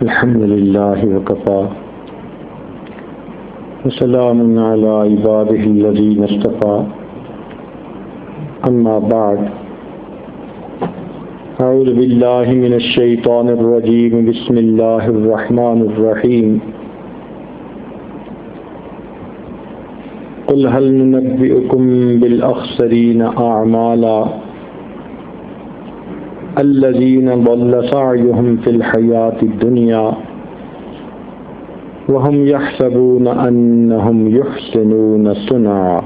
الحمد لله وكفى وسلام على عباده الذين اصطفى أما بعد أعوذ بالله من الشيطان الرجيم بسم الله الرحمن الرحيم قل هل ننبئكم بالأخسرين أعمالا الذين ضل سعيهم في الحياة الدنيا وهم يحسبون أنهم يحسنون صنعا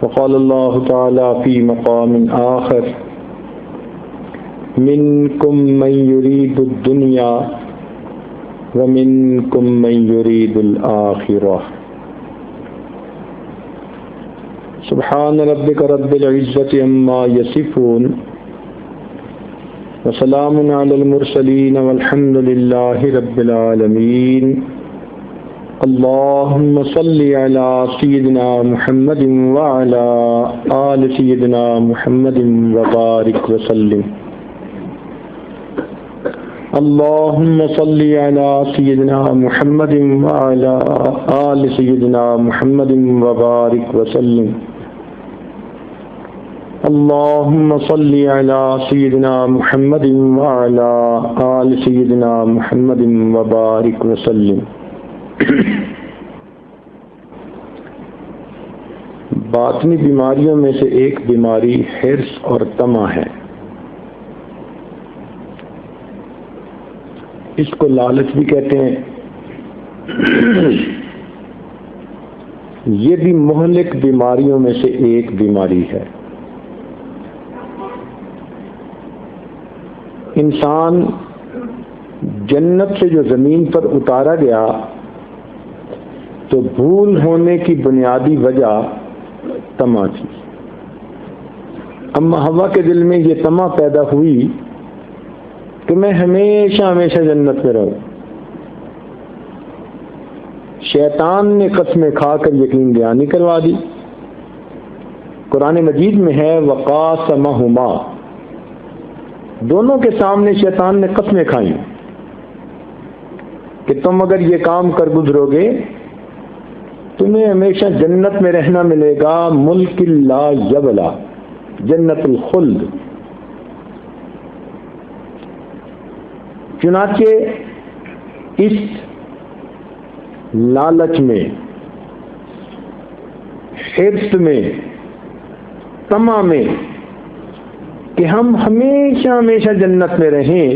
وقال الله تعالى في مقام آخر منكم من يريد الدنيا ومنكم من يريد الآخرة سبحان ربك رب العزة عما يصفون وسلام على المرسلين والحمد لله رب العالمين اللهم صل على سيدنا محمد وعلى آل سيدنا محمد وبارك وسلم اللهم صل على سيدنا محمد وعلى آل سيدنا محمد وبارك وسلم اللهم صل على سيدنا محمد وعلى آل سيدنا محمد وبارك وسلم باطنی بیماریوں میں سے ایک بیماری حرص اور طمع ہے. اس کو لالچ بھی کہتے ہیں. یہ بھی مہلک بیماریوں میں سے ایک بیماری ہے. انسان جنت سے جو زمین پر اتارا گیا تو بھول ہونے کی بنیادی وجہ طمع تھی. اما حوا کے دل میں یہ طمع پیدا ہوئی کہ میں ہمیشہ ہمیشہ جنت میں رہوں. شیطان نے قسمیں کھا کر یقین دہانی کروا دی. قرآن مجید میں ہے وقاسمہما، دونوں کے سامنے شیطان نے قسمیں کھائیں کہ تم اگر یہ کام کر گزرو گے تمہیں ہمیشہ جنت میں رہنا ملے گا، ملک لا یبلا، جنت الخلد. چنانچہ اس لالچ میں، حرص میں، طمع میں کہ ہم ہمیشہ ہمیشہ جنت میں رہیں،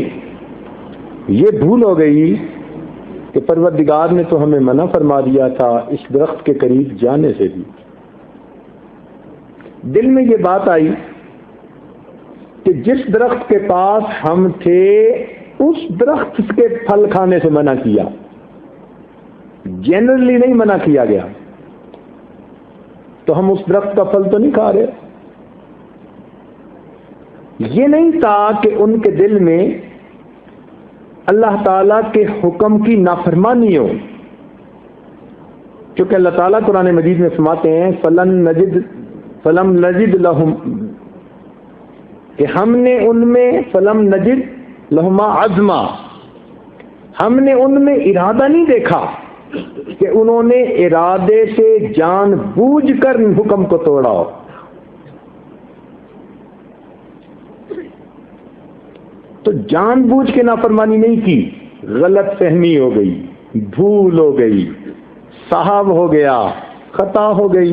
یہ بھول ہو گئی کہ پروردگار نے تو ہمیں منع فرما دیا تھا اس درخت کے قریب جانے سے بھی. دل میں یہ بات آئی کہ جس درخت کے پاس ہم تھے اس درخت کے پھل کھانے سے منع کیا، جنرلی نہیں منع کیا گیا، تو ہم اس درخت کا پھل تو نہیں کھا رہے. یہ نہیں تھا کہ ان کے دل میں اللہ تعالیٰ کے حکم کی نافرمانی ہو، کیونکہ اللہ تعالیٰ قرآن مجید میں فرماتے ہیں فلم نجد لہم، کہ ہم نے ان میں فلم نجد لہما عزما، ہم نے ان میں ارادہ نہیں دیکھا کہ انہوں نے ارادے سے جان بوجھ کر حکم کو توڑا ہو. تو جان بوجھ کے نافرمانی نہیں کی، غلط فہمی ہو گئی، بھول ہو گئی، صاحب ہو گیا، خطا ہو گئی.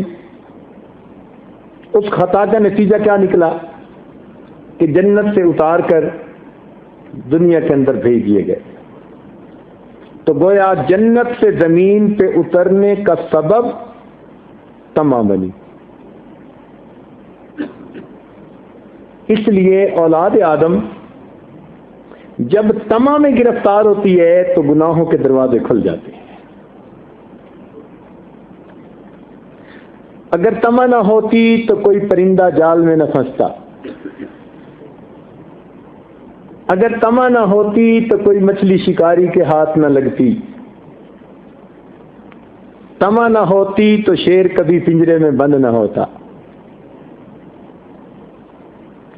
اس خطا کا نتیجہ کیا نکلا کہ جنت سے اتار کر دنیا کے اندر بھیج دیے گئے. تو گویا جنت سے زمین پہ اترنے کا سبب طمع بنی. اس لیے اولاد آدم جب طمع میں گرفتار ہوتی ہے تو گناہوں کے دروازے کھل جاتے ہیں. اگر طمع نہ ہوتی تو کوئی پرندہ جال میں نہ پھنستا، اگر طمع نہ ہوتی تو کوئی مچھلی شکاری کے ہاتھ نہ لگتی، طمع نہ ہوتی تو شیر کبھی پنجرے میں بند نہ ہوتا.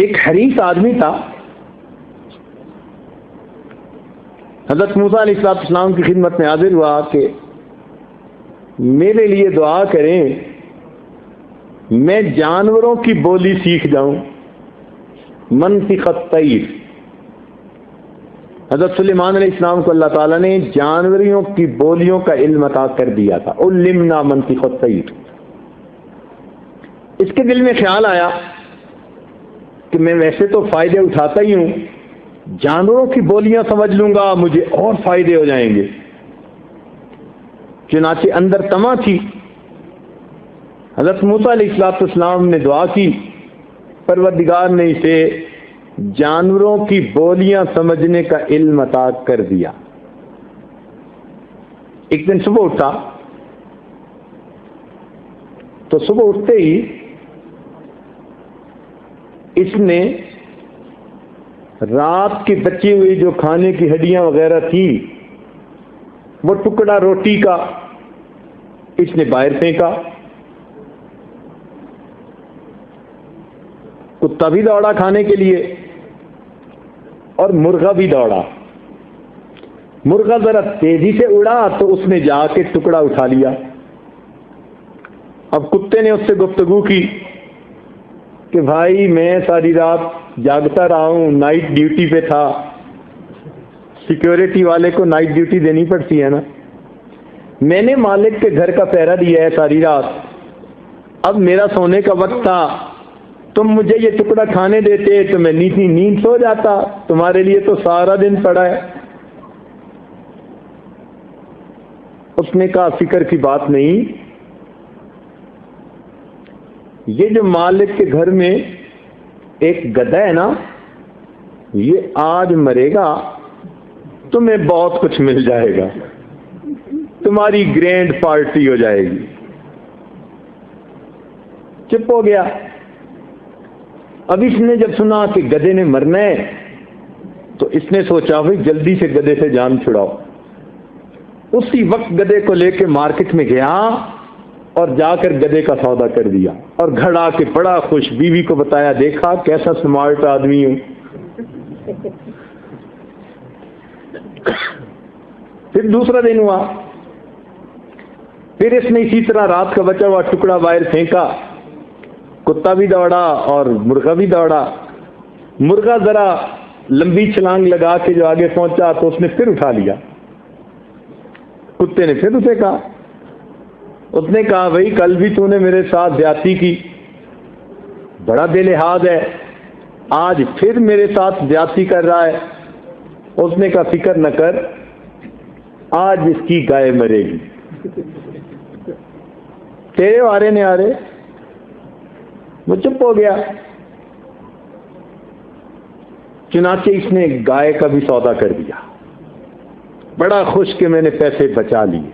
ایک حریص آدمی تھا، حضرت موسیٰ علیہ السلام کی خدمت میں حاضر ہوا کہ میرے لیے دعا کریں، میں جانوروں کی بولی سیکھ جاؤں، منطق الطیر۔ حضرت سلیمان علیہ السلام کو اللہ تعالیٰ نے جانوریوں کی بولیوں کا علم عطا کر دیا تھا، علمنا منطق الطیر۔ اس کے دل میں خیال آیا کہ میں ویسے تو فائدے اٹھاتا ہی ہوں، جانوروں کی بولیاں سمجھ لوں گا مجھے اور فائدے ہو جائیں گے۔ چنانچہ اندر طمع تھی، حضرت موسیٰ علیہ السلام نے دعا کی، پروردگار نے اسے جانوروں کی بولیاں سمجھنے کا علم عطا کر دیا۔ ایک دن صبح اٹھا تو صبح اٹھتے ہی اس نے رات کی بچی ہوئی جو کھانے کی ہڈیاں وغیرہ تھی، وہ ٹکڑا روٹی کا اس نے باہر پھینکا۔ کتا بھی دوڑا کھانے کے لیے اور مرغا بھی دوڑا۔ مرغا ذرا تیزی سے اڑا تو اس نے جا کے ٹکڑا اٹھا لیا۔ اب کتے نے اس سے گفتگو کی کہ بھائی میں ساری رات جاگتا رہا ہوں، نائٹ ڈیوٹی پہ تھا، سیکیورٹی والے کو نائٹ ڈیوٹی دینی پڑتی ہے نا، میں نے مالک کے گھر کا پہرا دیا ہے ساری رات، اب میرا سونے کا وقت تھا، تم مجھے یہ ٹکڑا کھانے دیتے تو میں نیند سو جاتا، تمہارے لیے تو سارا دن پڑا ہے۔ اس نے کہا فکر کی بات نہیں، یہ جو مالک کے گھر میں ایک گدھا ہے نا، یہ آج مرے گا تمہیں بہت کچھ مل جائے گا، تمہاری گرینڈ پارٹی ہو جائے گی۔ چپ ہو گیا۔ اب اس نے جب سنا کہ گدھے نے مرنا ہے تو اس نے سوچا بھائی جلدی سے گدھے سے جان چھڑاؤ۔ اسی وقت گدھے کو لے کے مارکیٹ میں گیا اور جا کر گدھے کا سودا کر دیا، اور گھر آ کے بڑا خوش بیوی کو بتایا، دیکھا کیسا سمارٹ آدمی ہوں۔ پھر دوسرا دن ہوا، پھر اس نے اسی طرح رات کا بچا ہوا ٹکڑا باہر پھینکا، کتا بھی دوڑا اور مرغا بھی دوڑا۔ مرغا ذرا لمبی چھلانگ لگا کے جو آگے پہنچا تو اس نے پھر اٹھا لیا۔ کتے نے پھر اسے کہا، اس نے کہا بھائی کل بھی تو نے میرے ساتھ زیادتی کی، بڑا بے لحاظ ہے، آج پھر میرے ساتھ زیادتی کر رہا ہے۔ اس نے کہا فکر نہ کر، آج اس کی گائے مرے گی، تیرے وارے نے آرے۔ وہ چپ ہو گیا۔ چنانچہ اس نے گائے کا بھی سودا کر دیا، بڑا خوش کہ میں نے پیسے بچا لیے۔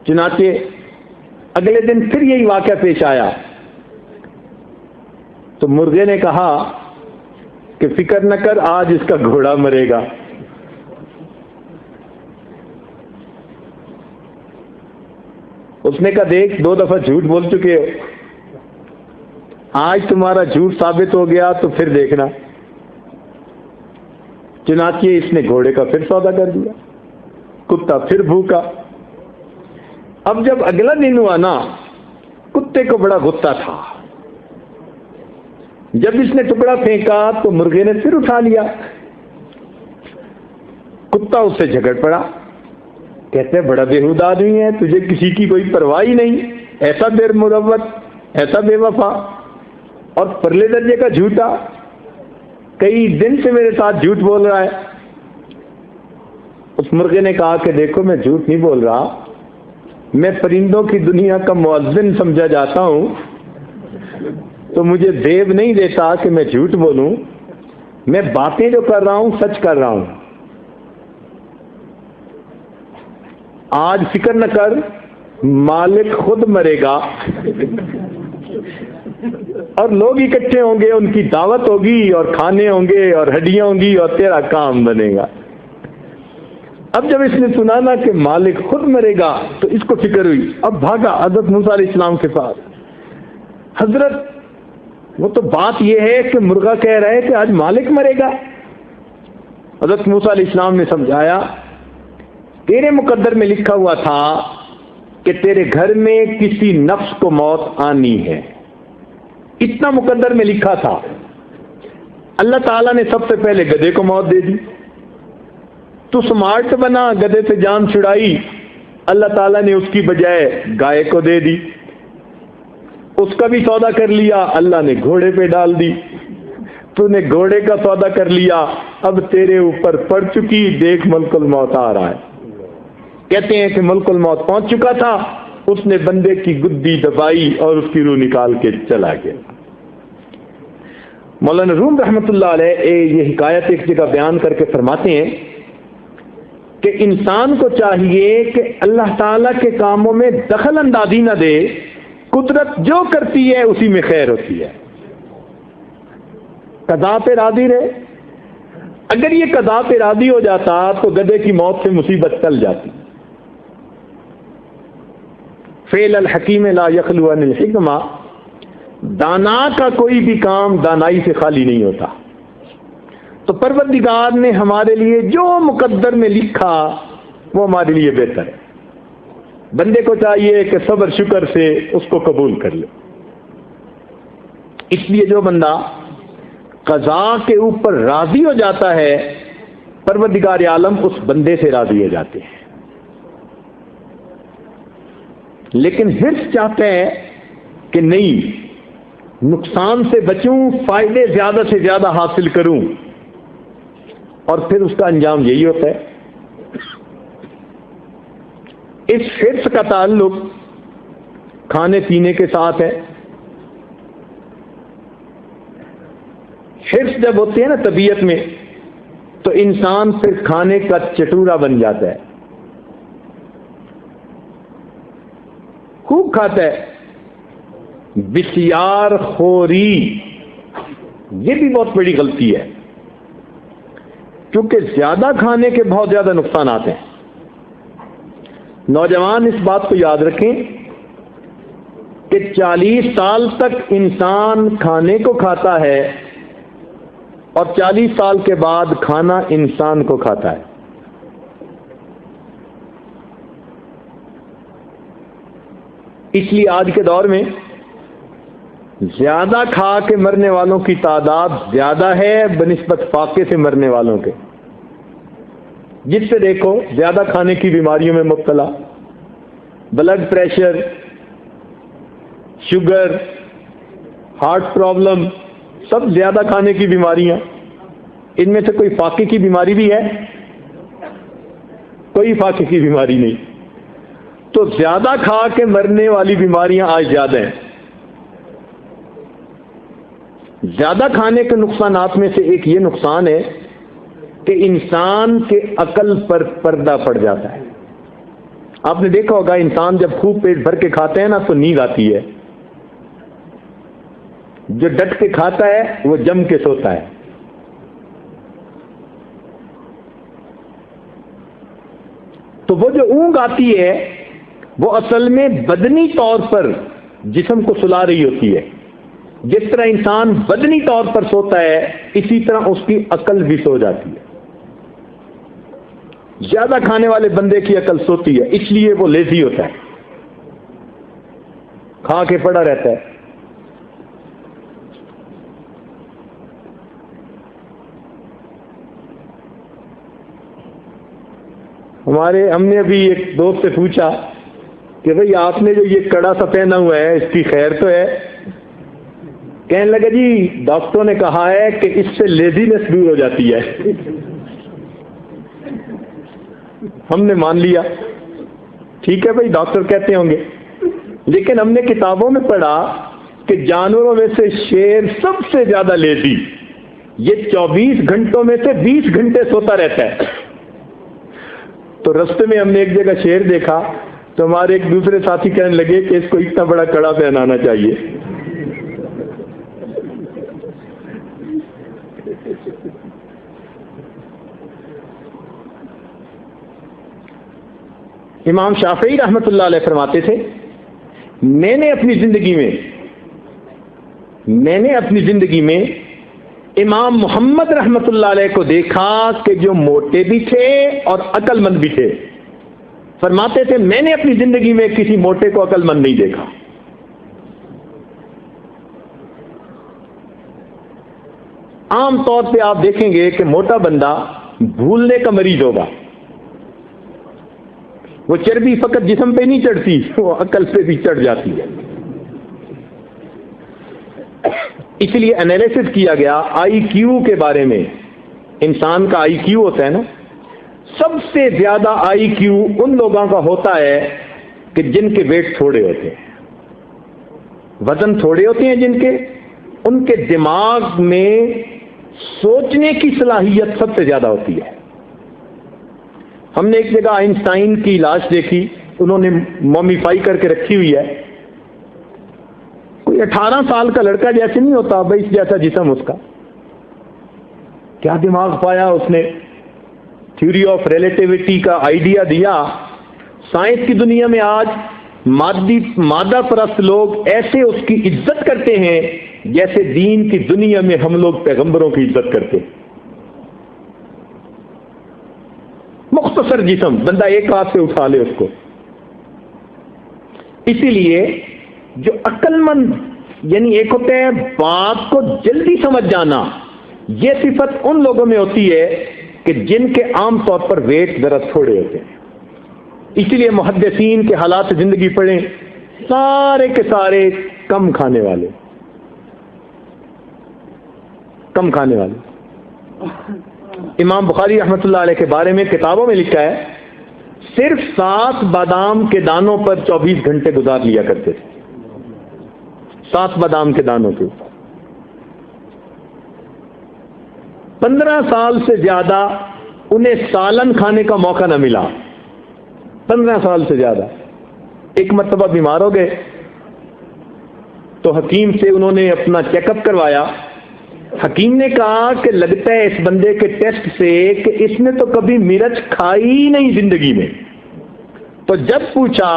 چنانچہ اگلے دن پھر یہی واقعہ پیش آیا تو مرغے نے کہا کہ فکر نہ کر، آج اس کا گھوڑا مرے گا۔ اس نے کہا دیکھ 2 دفعہ جھوٹ بول چکے ہو، آج تمہارا جھوٹ ثابت ہو گیا تو پھر دیکھنا۔ چنانچہ اس نے گھوڑے کا پھر سودا کر دیا، کتا پھر بھوکا۔ اب جب اگلا دن ہوا نا، کتے کو بڑا غصہ تھا، جب اس نے ٹکڑا پھینکا تو مرغے نے پھر اٹھا لیا۔ کتا اس سے جھگڑ پڑا، کہتے بڑا بےحود آدمی ہے، تجھے کسی کی کوئی پرواہ ہی نہیں، ایسا بے مروت، ایسا بے وفا اور پرلے درجے کا جھوٹا، کئی دن سے میرے ساتھ جھوٹ بول رہا ہے۔ اس مرغے نے کہا کہ دیکھو میں جھوٹ نہیں بول رہا، میں پرندوں کی دنیا کا مؤذن سمجھا جاتا ہوں، تو مجھے دیو نہیں دیتا کہ میں جھوٹ بولوں، میں باتیں جو کر رہا ہوں سچ کر رہا ہوں۔ آج فکر نہ کر، مالک خود مرے گا اور لوگ اکٹھے ہوں گے، ان کی دعوت ہوگی اور کھانے ہوں گے اور ہڈیاں ہوں گی اور تیرا کام بنے گا۔ اب جب اس نے سنا نا کہ مالک خود مرے گا تو اس کو فکر ہوئی، اب بھاگا حضرت موسیٰ علیہ السلام کے پاس۔ حضرت وہ تو بات یہ ہے کہ مرغا کہہ رہا ہے کہ آج مالک مرے گا. حضرت موسیٰ علیہ السلام نے سمجھایا تیرے مقدر میں لکھا ہوا تھا کہ تیرے گھر میں کسی نفس کو موت آنی ہے، اتنا مقدر میں لکھا تھا. اللہ تعالیٰ نے سب سے پہلے گدھے کو موت دے دی. تو سمارٹ بنا، گدھے سے جان چھڑائی، اللہ تعالیٰ نے اس کی بجائے گائے کو دے دی. اس کا بھی سودا کر لیا، اللہ نے گھوڑے پہ ڈال دی. تو نے گھوڑے کا سودا کر لیا، اب تیرے اوپر پڑ چکی، دیکھ ملک الموت آ رہا ہے. کہتے ہیں کہ ملک الموت پہنچ چکا تھا، اس نے بندے کی گدی دبائی اور اس کی روح نکال کے چلا گیا. مولانا روم رحمۃ اللہ علیہ یہ حکایت ایک جگہ بیان کر کے فرماتے ہیں کہ انسان کو چاہیے کہ اللہ تعالیٰ کے کاموں میں دخل اندازی نہ دے. قدرت جو کرتی ہے اسی میں خیر ہوتی ہے. قضا پہ راضی رہے. اگر یہ قضا پہ راضی ہو جاتا تو گدھے کی موت سے مصیبت ٹل جاتی. فعل الحکیم لا یخلو عن الحکمہ، دانا کا کوئی بھی کام دانائی سے خالی نہیں ہوتا. تو پروردگار نے ہمارے لیے جو مقدر میں لکھا وہ ہمارے لیے بہتر ہے. بندے کو چاہیے کہ صبر شکر سے اس کو قبول کر لے. اس لیے جو بندہ قضا کے اوپر راضی ہو جاتا ہے، پروردگار عالم اس بندے سے راضی ہو جاتے ہیں. لیکن حرص چاہتا ہے کہ نہیں، نقصان سے بچوں، فائدے زیادہ سے زیادہ حاصل کروں، اور پھر اس کا انجام یہی ہوتا ہے. اس حرص کا تعلق کھانے پینے کے ساتھ ہے. حرص جب ہوتی ہے نا طبیعت میں، تو انسان پھر کھانے کا چٹورا بن جاتا ہے، خوب کھاتا ہے. بسیار خوری یہ بھی بہت بڑی غلطی ہے، کیونکہ زیادہ کھانے کے بہت زیادہ نقصانات ہیں. نوجوان اس بات کو یاد رکھیں کہ 40 سال تک انسان کھانے کو کھاتا ہے اور 40 سال کے بعد کھانا انسان کو کھاتا ہے. اس لیے آج کے دور میں زیادہ کھا کے مرنے والوں کی تعداد زیادہ ہے بنسبت فاقے سے مرنے والوں کے. جس سے دیکھو زیادہ کھانے کی بیماریوں میں مبتلا، blood pressure, sugar, heart problem, سب زیادہ کھانے کی بیماریاں. ان میں سے کوئی فاقے کی بیماری بھی ہے؟ کوئی فاقے کی بیماری نہیں. تو زیادہ کھا کے مرنے والی بیماریاں آج زیادہ ہیں. زیادہ کھانے کے نقصانات میں سے ایک یہ نقصان ہے کہ انسان کے عقل پر پردہ پڑ جاتا ہے. آپ نے دیکھا ہوگا انسان جب خوب پیٹ بھر کے کھاتے ہیں نا تو نیند آتی ہے. جو ڈٹ کے کھاتا ہے وہ جم کے سوتا ہے. تو وہ جو اونگ آتی ہے وہ اصل میں بدنی طور پر جسم کو سلا رہی ہوتی ہے. جس طرح انسان بدنی طور پر سوتا ہے اسی طرح اس کی عقل بھی سو جاتی ہے. زیادہ کھانے والے بندے کی عقل سوتی ہے، اس لیے وہ لیزی ہوتا ہے، کھا کے پڑا رہتا ہے. ہم نے ابھی ایک دوست سے پوچھا کہ بھئی آپ نے جو یہ کڑا سا پہنا ہوا ہے اس کی خیر تو ہے؟ کہنے لگا جی ڈاکٹروں نے کہا ہے کہ اس سے لیزینس دور ہو جاتی ہے. ہم نے مان لیا، ٹھیک ہے بھائی ڈاکٹر کہتے ہوں گے، لیکن ہم نے کتابوں میں پڑھا کہ جانوروں میں سے شیر سب سے زیادہ لیزی، یہ 24 گھنٹوں میں سے 20 گھنٹے سوتا رہتا ہے. تو رستے میں ہم نے ایک جگہ شیر دیکھا تو ہمارے ایک دوسرے ساتھی کہنے لگے کہ اس کو اتنا بڑا کڑا پہنانا چاہیے. امام شافعی رحمۃ اللہ علیہ فرماتے تھے میں نے اپنی زندگی میں میں نے اپنی زندگی میں امام محمد رحمت اللہ علیہ کو دیکھا کہ جو موٹے بھی تھے اور عقل مند بھی تھے. فرماتے تھے میں نے اپنی زندگی میں کسی موٹے کو عقل مند نہیں دیکھا. عام طور پہ آپ دیکھیں گے کہ موٹا بندہ بھولنے کا مریض ہوگا. وہ چربی فقط جسم پہ نہیں چڑھتی، وہ عقل پہ بھی چڑھ جاتی ہے. اس لیے انالیسس کیا گیا آئی کیو کے بارے میں. انسان کا آئی کیو ہوتا ہے نا، سب سے زیادہ آئی کیو ان لوگوں کا ہوتا ہے کہ جن کے ویٹ تھوڑے ہوتے ہیں، وزن تھوڑے ہوتے ہیں جن کے، ان کے دماغ میں سوچنے کی صلاحیت سب سے زیادہ ہوتی ہے. ہم نے ایک جگہ آئنسٹائن کی لاش دیکھی، انہوں نے مومیفائی کر کے رکھی ہوئی ہے. کوئی 18 سال کا لڑکا جیسے نہیں ہوتا بھائی، اس جیسا جسم اس کا. کیا دماغ پایا اس نے، تھیوری آف ریلیٹیوٹی کا آئیڈیا دیا. سائنس کی دنیا میں آج مادہ پرست لوگ ایسے اس کی عزت کرتے ہیں جیسے دین کی دنیا میں ہم لوگ پیغمبروں کی عزت کرتے. مختصر جسم، بندہ ایک ہاتھ سے اٹھا لے اس کو. اسی لیے جو عقل مند، یعنی ایک ہوتے ہیں بات کو جلدی سمجھ جانا، یہ صفت ان لوگوں میں ہوتی ہے کہ جن کے عام طور پر ویٹ ذرا تھوڑے ہوتے ہیں. اسی لیے محدثین کے حالات زندگی پڑھیں، سارے کے سارے کم کھانے والے، کم کھانے والے. امام بخاری رحمۃ اللہ علیہ کے بارے میں کتابوں میں لکھا ہے صرف 7 بادام کے دانوں پر 24 گھنٹے گزار لیا کرتے تھے. 7 بادام کے دانوں کے اوپر 15 سال سے زیادہ انہیں سالن کھانے کا موقع نہ ملا. 15 سال سے زیادہ. ایک مرتبہ بیمار ہو گئے تو حکیم سے انہوں نے اپنا چیک اپ کروایا. حکیم نے کہا کہ لگتا ہے اس بندے کے ٹیسٹ سے کہ اس نے تو کبھی مرچ کھائی ہی نہیں زندگی میں. تو جب پوچھا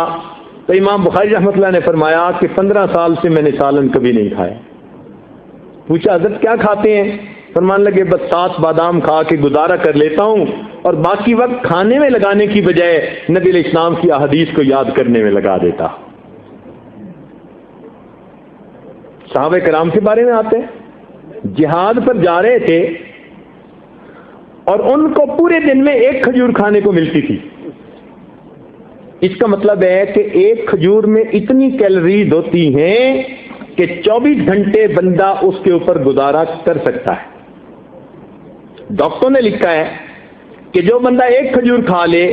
تو امام بخاری رحمۃ اللہ نے فرمایا کہ 15 سال سے میں نے سالن کبھی نہیں کھایا. پوچھا حضرت کیا کھاتے ہیں؟ فرمان لگے بس 7 بادام کھا کے گزارا کر لیتا ہوں اور باقی وقت کھانے میں لگانے کی بجائے نبی علیہ السلام کی احادیث کو یاد کرنے میں لگا دیتا. صحابہ کرام کے بارے میں آتے ہیں، جہاد پر جا رہے تھے اور ان کو پورے دن میں 1 کھجور کھانے کو ملتی تھی. اس کا مطلب ہے کہ 1 کھجور میں اتنی کیلوریز ہوتی ہیں کہ 24 گھنٹے بندہ اس کے اوپر گزارا کر سکتا ہے. ڈاکٹر نے لکھا ہے کہ جو بندہ 1 کھجور کھا لے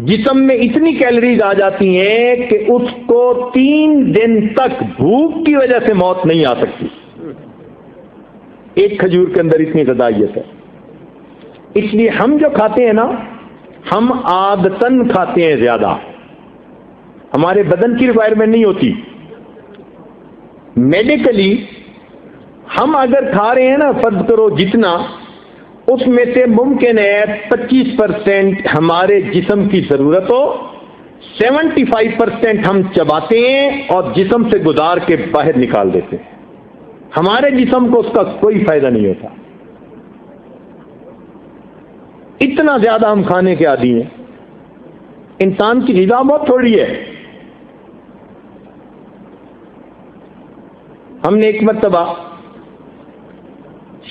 جسم میں اتنی کیلوریز آ جاتی ہیں کہ اس کو 3 دن تک بھوک کی وجہ سے موت نہیں آ سکتی. 1 کھجور کے اندر اتنی غذائیت ہے. اس لیے ہم جو کھاتے ہیں نا، ہم عادتاً کھاتے ہیں زیادہ، ہمارے بدن کی ریکوائرمنٹ نہیں ہوتی. میڈیکلی ہم اگر کھا رہے ہیں نا، فرض کرو جتنا، اس میں سے ممکن ہے 25% ہمارے جسم کی ضرورت ہو، 75% ہم چباتے ہیں اور جسم سے گزار کے باہر نکال دیتے ہیں. ہمارے جسم کو اس کا کوئی فائدہ نہیں ہوتا. اتنا زیادہ ہم کھانے کے عادی ہیں. انسان کی غذا بہت تھوڑی ہے. ہم نے ایک مرتبہ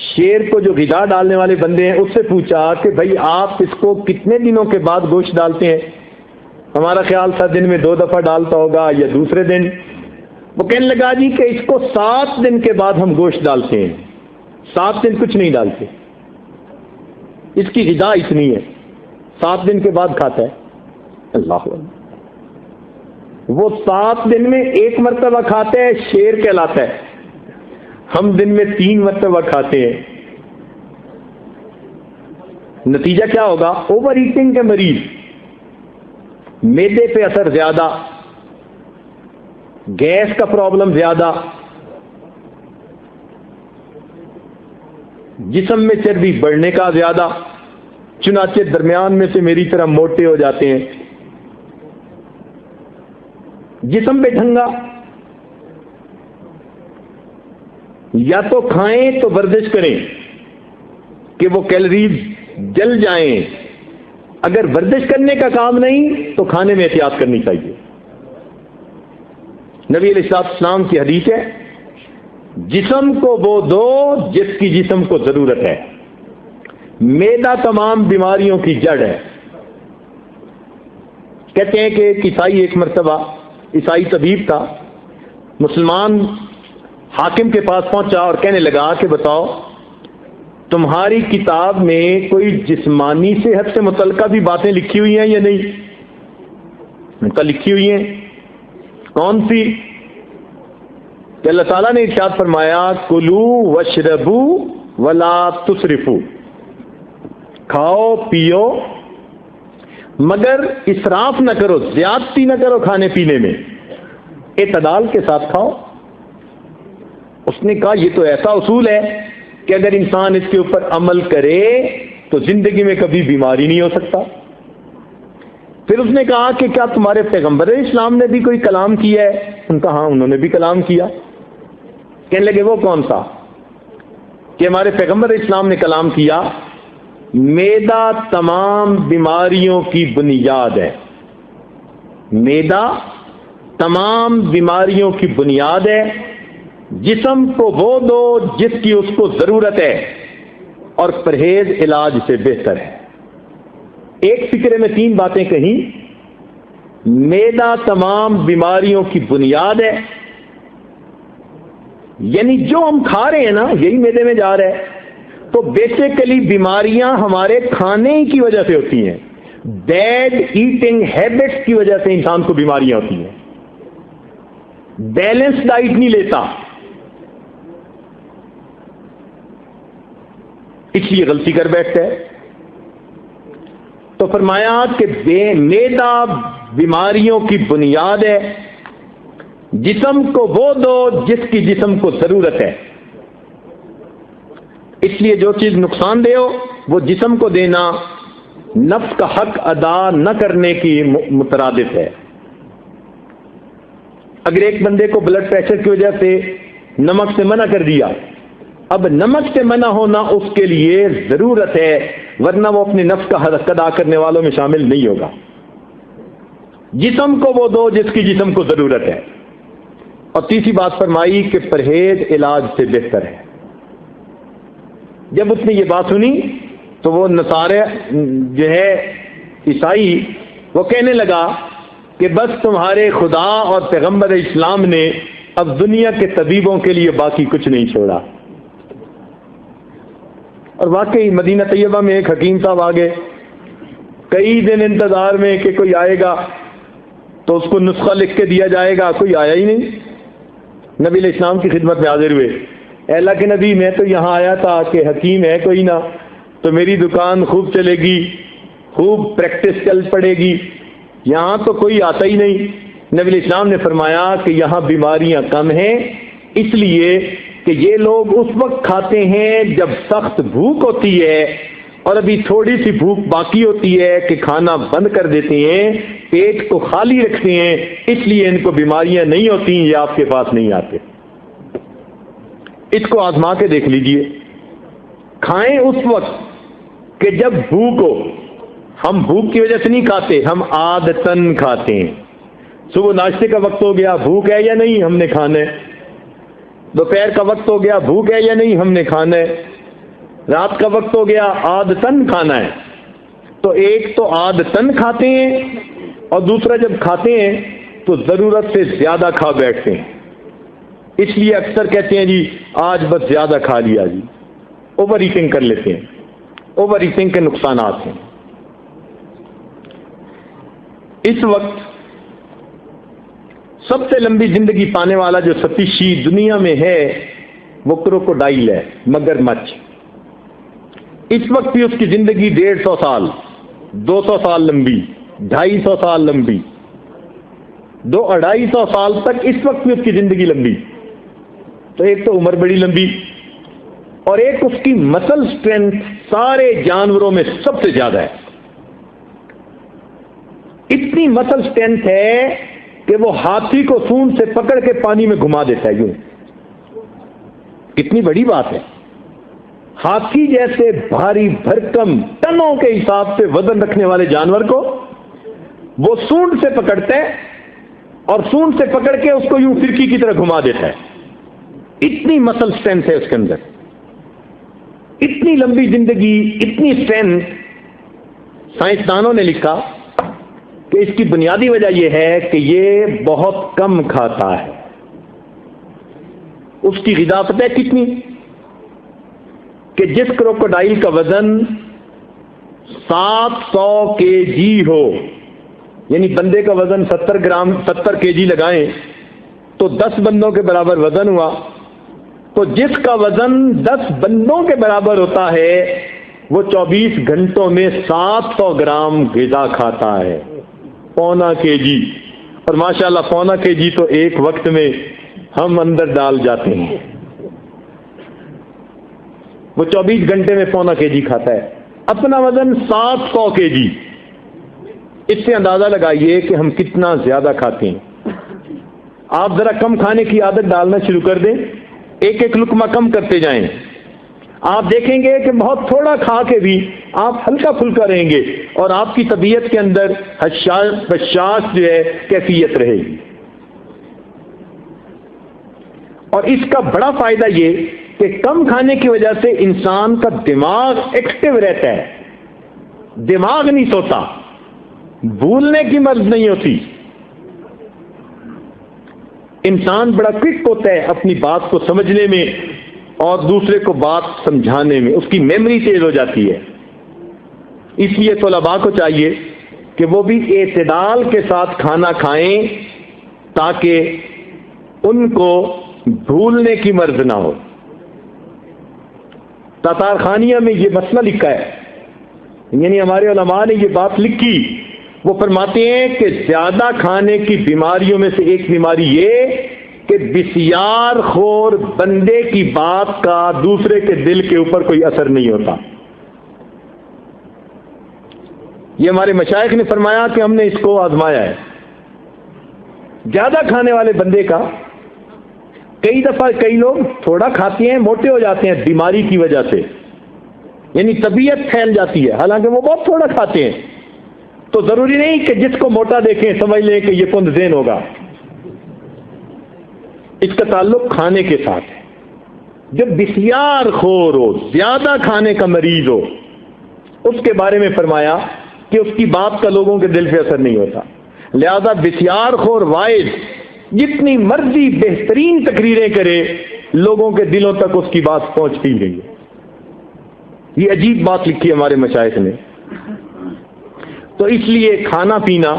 شیر کو جو غذا ڈالنے والے بندے ہیں اس سے پوچھا کہ بھائی آپ اس کو کتنے دنوں کے بعد گوشت ڈالتے ہیں؟ ہمارا خیال تھا دن میں 2 دفعہ ڈالتا ہوگا یا دوسرے دن. وہ کہنے لگا جی کہ اس کو 7 دن کے بعد ہم گوشت ڈالتے ہیں. 7 دن کچھ نہیں ڈالتے، اس کی غذا اتنی ہے، 7 دن کے بعد کھاتا ہے. اللہ اکبر. وہ 7 دن میں 1 مرتبہ کھاتا ہے، شیر کہلاتا ہے. ہم دن میں 3 مرتبہ کھاتے ہیں. نتیجہ کیا ہوگا؟ اوور ایٹنگ کے مریض، معدے پہ اثر زیادہ، گیس کا پرابلم زیادہ، جسم میں چربی بڑھنے کا زیادہ، چنانچہ درمیان میں سے میری طرح موٹے ہو جاتے ہیں. جسم پہ ڈھنگا. یا تو کھائیں تو ورزش کریں کہ وہ کیلریز جل جائیں، اگر ورزش کرنے کا کام نہیں تو کھانے میں احتیاط کرنی چاہیے۔ نبی علیہ السلام کی حدیث ہے، جسم کو وہ دو جس کی جسم کو ضرورت ہے۔ معدہ تمام بیماریوں کی جڑ ہے۔ کہتے ہیں کہ ایک عیسائی ایک مرتبہ، عیسائی طبیب تھا، مسلمان حاکم کے پاس پہنچا اور کہنے لگا کہ بتاؤ تمہاری کتاب میں کوئی جسمانی صحت سے متعلقہ بھی باتیں لکھی ہوئی ہیں یا نہیں؟ ان کا لکھی ہوئی ہیں۔ کون سی؟ کہ اللہ تعالیٰ نے ارشاد فرمایا کلو وشربو ولا تسرفو، کھاؤ پیو مگر اسراف نہ کرو، زیادتی نہ کرو کھانے پینے میں، اعتدال کے ساتھ کھاؤ۔ اس نے کہا یہ تو ایسا اصول ہے کہ اگر انسان اس کے اوپر عمل کرے تو زندگی میں کبھی بیماری نہیں ہو سکتا۔ پھر اس نے کہا کہ کیا تمہارے پیغمبر اسلام نے بھی کوئی کلام کیا ہے؟ ان کا ہاں انہوں نے بھی کلام کیا۔ کہنے لگے وہ کون سا؟ کہ ہمارے پیغمبر اسلام نے کلام کیا معدہ تمام بیماریوں کی بنیاد ہے، معدہ تمام بیماریوں کی بنیاد ہے، جسم کو وہ دو جس کی اس کو ضرورت ہے، اور پرہیز علاج سے بہتر ہے۔ ایک فکرے میں 3 باتیں کہیں، معدہ تمام بیماریوں کی بنیاد ہے، یعنی جو ہم کھا رہے ہیں نا یہی معدے میں جا رہا ہے، تو بیسیکلی بیماریاں ہمارے کھانے کی وجہ سے ہوتی ہیں، بیڈ ایٹنگ ہیبٹس کی وجہ سے انسان کو بیماریاں ہوتی ہیں۔ بیلنس ڈائٹ نہیں لیتا، اس لیے غلطی کر بیٹھتا ہے۔ تو فرمایا کہ معدہ بیماریوں کی بنیاد ہے، جسم کو وہ دو جس کی جسم کو ضرورت ہے، اس لیے جو چیز نقصان دہ ہو وہ جسم کو دینا نفس کا حق ادا نہ کرنے کی مترادف ہے۔ اگر ایک بندے کو بلڈ پریشر کی وجہ سے نمک سے منع کر دیا، اب نمک سے منع ہونا اس کے لیے ضرورت ہے، ورنہ وہ اپنے نفس کا حق ادا کرنے والوں میں شامل نہیں ہوگا۔ جسم کو وہ دو جس کی جسم کو ضرورت ہے۔ اور تیسری بات فرمائی کہ پرہیز علاج سے بہتر ہے۔ جب اس نے یہ بات سنی تو وہ نصارے جو ہے عیسائی وہ کہنے لگا کہ بس تمہارے خدا اور پیغمبر اسلام نے اب دنیا کے طبیبوں کے لیے باقی کچھ نہیں چھوڑا۔ اور واقعی مدینہ طیبہ میں ایک حکیم صاحب آگے، کئی دن انتظار میں کہ کوئی آئے گا تو اس کو نسخہ لکھ کے دیا جائے گا، کوئی آیا ہی نہیں۔ نبی علیہ السلام کی خدمت میں حاضر ہوئے، اے اللہ کے نبی میں تو یہاں آیا تھا کہ حکیم ہے کوئی نہ، تو میری دکان خوب چلے گی، خوب پریکٹس چل پڑے گی، یہاں تو کوئی آتا ہی نہیں۔ نبی علیہ السلام نے فرمایا کہ یہاں بیماریاں کم ہیں، اس لیے کہ یہ لوگ اس وقت کھاتے ہیں جب سخت بھوک ہوتی ہے، اور ابھی تھوڑی سی بھوک باقی ہوتی ہے کہ کھانا بند کر دیتے ہیں، پیٹ کو خالی رکھتے ہیں، اس لیے ان کو بیماریاں نہیں ہوتی، یہ آپ کے پاس نہیں آتے۔ اس کو آزما کے دیکھ لیجئے، کھائیں اس وقت کہ جب بھوک ہو۔ ہم بھوک کی وجہ سے نہیں کھاتے، ہم عادتاً کھاتے ہیں۔ صبح ناشتے کا وقت ہو گیا، بھوک ہے یا نہیں، ہم نے کھانا ہے۔ دوپہر کا وقت ہو گیا، بھوک ہے یا نہیں، ہم نے کھانا ہے۔ رات کا وقت ہو گیا، عادتاً کھانا ہے۔ تو ایک تو عادتاً کھاتے ہیں، اور دوسرا جب کھاتے ہیں تو ضرورت سے زیادہ کھا بیٹھتے ہیں۔ اس لیے اکثر کہتے ہیں جی آج بس زیادہ کھا لیا جی، اوور ایٹنگ کر لیتے ہیں۔ اوور ایٹنگ کے نقصانات ہیں۔ اس وقت سب سے لمبی زندگی پانے والا جو ستیشی دنیا میں ہے وہ کروکوڈائل ہے، مگرمچھ۔ اس وقت بھی اس کی زندگی 150 سال، 200 سال لمبی، 250 سال لمبی، 250 سال تک اس وقت بھی اس کی زندگی لمبی۔ تو ایک تو عمر بڑی لمبی، اور ایک اس کی مسل سٹرینتھ سارے جانوروں میں سب سے زیادہ ہے۔ اتنی مسل سٹرینتھ ہے کہ وہ ہاتھی کو سونڈ سے پکڑ کے پانی میں گھما دیتا ہے یوں۔ کتنی بڑی بات ہے. ہاتھی جیسے بھاری بھرکم ٹنوں کے حساب سے وزن رکھنے والے جانور کو وہ سونڈ سے پکڑتا ہے اور سونڈ سے پکڑ کے اس کو یوں فرکی کی طرح گھما دیتا ہے. اتنی مسل اسٹرینتھ ہے اس کے اندر, اتنی لمبی زندگی, اتنی اسٹرینتھ. سائنسدانوں نے لکھا کہ اس کی بنیادی وجہ یہ ہے کہ یہ بہت کم کھاتا ہے. اس کی غذا پتہ ہے کتنی, کہ جس کروکوڈائل کا وزن 700 kg ہو, یعنی بندے کا وزن 70 kg لگائیں تو 10 بندوں کے برابر وزن ہوا, تو جس کا وزن 10 بندوں کے برابر ہوتا ہے وہ 24 گھنٹوں میں 700 گرام غذا کھاتا ہے, پونا kg. اور ماشاءاللہ پونا kg تو ایک وقت میں ہم اندر ڈال جاتے ہیں. وہ 24 گھنٹے میں پونا kg کھاتا ہے, اپنا وزن 700 kg. اس سے اندازہ لگائیے کہ ہم کتنا زیادہ کھاتے ہیں. آپ ذرا کم کھانے کی عادت ڈالنا شروع کر دیں, ایک ایک لقمہ کم کرتے جائیں, آپ دیکھیں گے کہ بہت تھوڑا کھا کے بھی آپ ہلکا پھلکا رہیں گے اور آپ کی طبیعت کے اندر حشاش جو ہے کیفیت رہے گی. اور اس کا بڑا فائدہ یہ کہ کم کھانے کی وجہ سے انسان کا دماغ ایکٹیو رہتا ہے, دماغ نہیں سوتا, بھولنے کی مرض نہیں ہوتی, انسان بڑا کوئک ہوتا ہے اپنی بات کو سمجھنے میں اور دوسرے کو بات سمجھانے میں, اس کی میموری تیز ہو جاتی ہے. اس لیے طلباء کو چاہیے کہ وہ بھی اعتدال کے ساتھ کھانا کھائیں تاکہ ان کو بھولنے کی مرض نہ ہو. تاتار خانیہ میں یہ مسئلہ لکھا ہے, یعنی ہمارے علماء نے یہ بات لکھی. وہ فرماتے ہیں کہ زیادہ کھانے کی بیماریوں میں سے ایک بیماری یہ کہ بسیار خور بندے کی بات کا دوسرے کے دل کے اوپر کوئی اثر نہیں ہوتا. یہ ہمارے مشائخ نے فرمایا کہ ہم نے اس کو آزمایا ہے. زیادہ کھانے والے بندے کا کئی دفعہ کئی لوگ تھوڑا کھاتے ہیں موٹے ہو جاتے ہیں بیماری کی وجہ سے, یعنی طبیعت پھیل جاتی ہے, حالانکہ وہ بہت تھوڑا کھاتے ہیں. تو ضروری نہیں کہ جس کو موٹا دیکھیں سمجھ لیں کہ یہ کند ذہن ہوگا. اس کا تعلق کھانے کے ساتھ ہے. جب بسیار خور ہو, زیادہ کھانے کا مریض ہو, اس کے بارے میں فرمایا کہ اس کی بات کا لوگوں کے دل پہ اثر نہیں ہوتا. لہذا بسیار خور وائز جتنی مرضی بہترین تقریریں کرے لوگوں کے دلوں تک اس کی بات پہنچتی نہیں ہے. یہ عجیب بات لکھی ہے ہمارے مشائخ نے. تو اس لیے کھانا پینا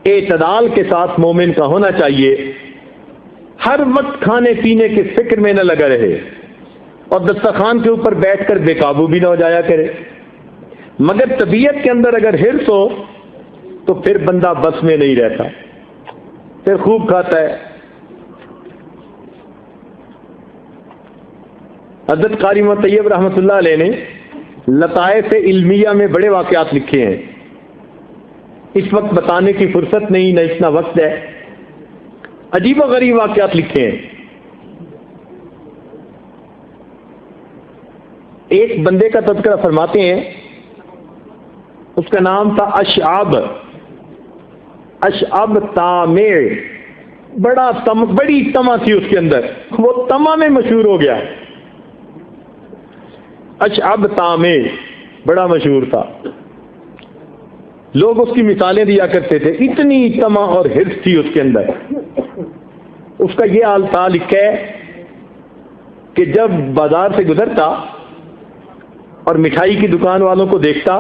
اعتدال کے ساتھ مومن کا ہونا چاہیے. ہر وقت کھانے پینے کے فکر میں نہ لگا رہے اور دسترخوان کے اوپر بیٹھ کر بے قابو بھی نہ ہو جایا کرے. مگر طبیعت کے اندر اگر حرص ہو تو پھر بندہ بس میں نہیں رہتا, پھر خوب کھاتا ہے. حضرت قاری محمد طیب رحمۃ اللہ علیہ نے لطائف علمیہ میں بڑے واقعات لکھے ہیں. اس وقت بتانے کی فرصت نہیں, نہ اتنا وقت ہے. عجیب و غریب واقعات لکھے ہیں. ایک بندے کا تذکرہ فرماتے ہیں, اس کا نام تھا اشعب تامع. بڑی تما تھی اس کے اندر, وہ تما میں مشہور ہو گیا. اشعب تامع بڑا مشہور تھا, لوگ اس کی مثالیں دیا کرتے تھے, اتنی تما اور حرص تھی اس کے اندر. اس کا یہ حال تھا, لکھا ہے کہ جب بازار سے گزرتا اور مٹھائی کی دکان والوں کو دیکھتا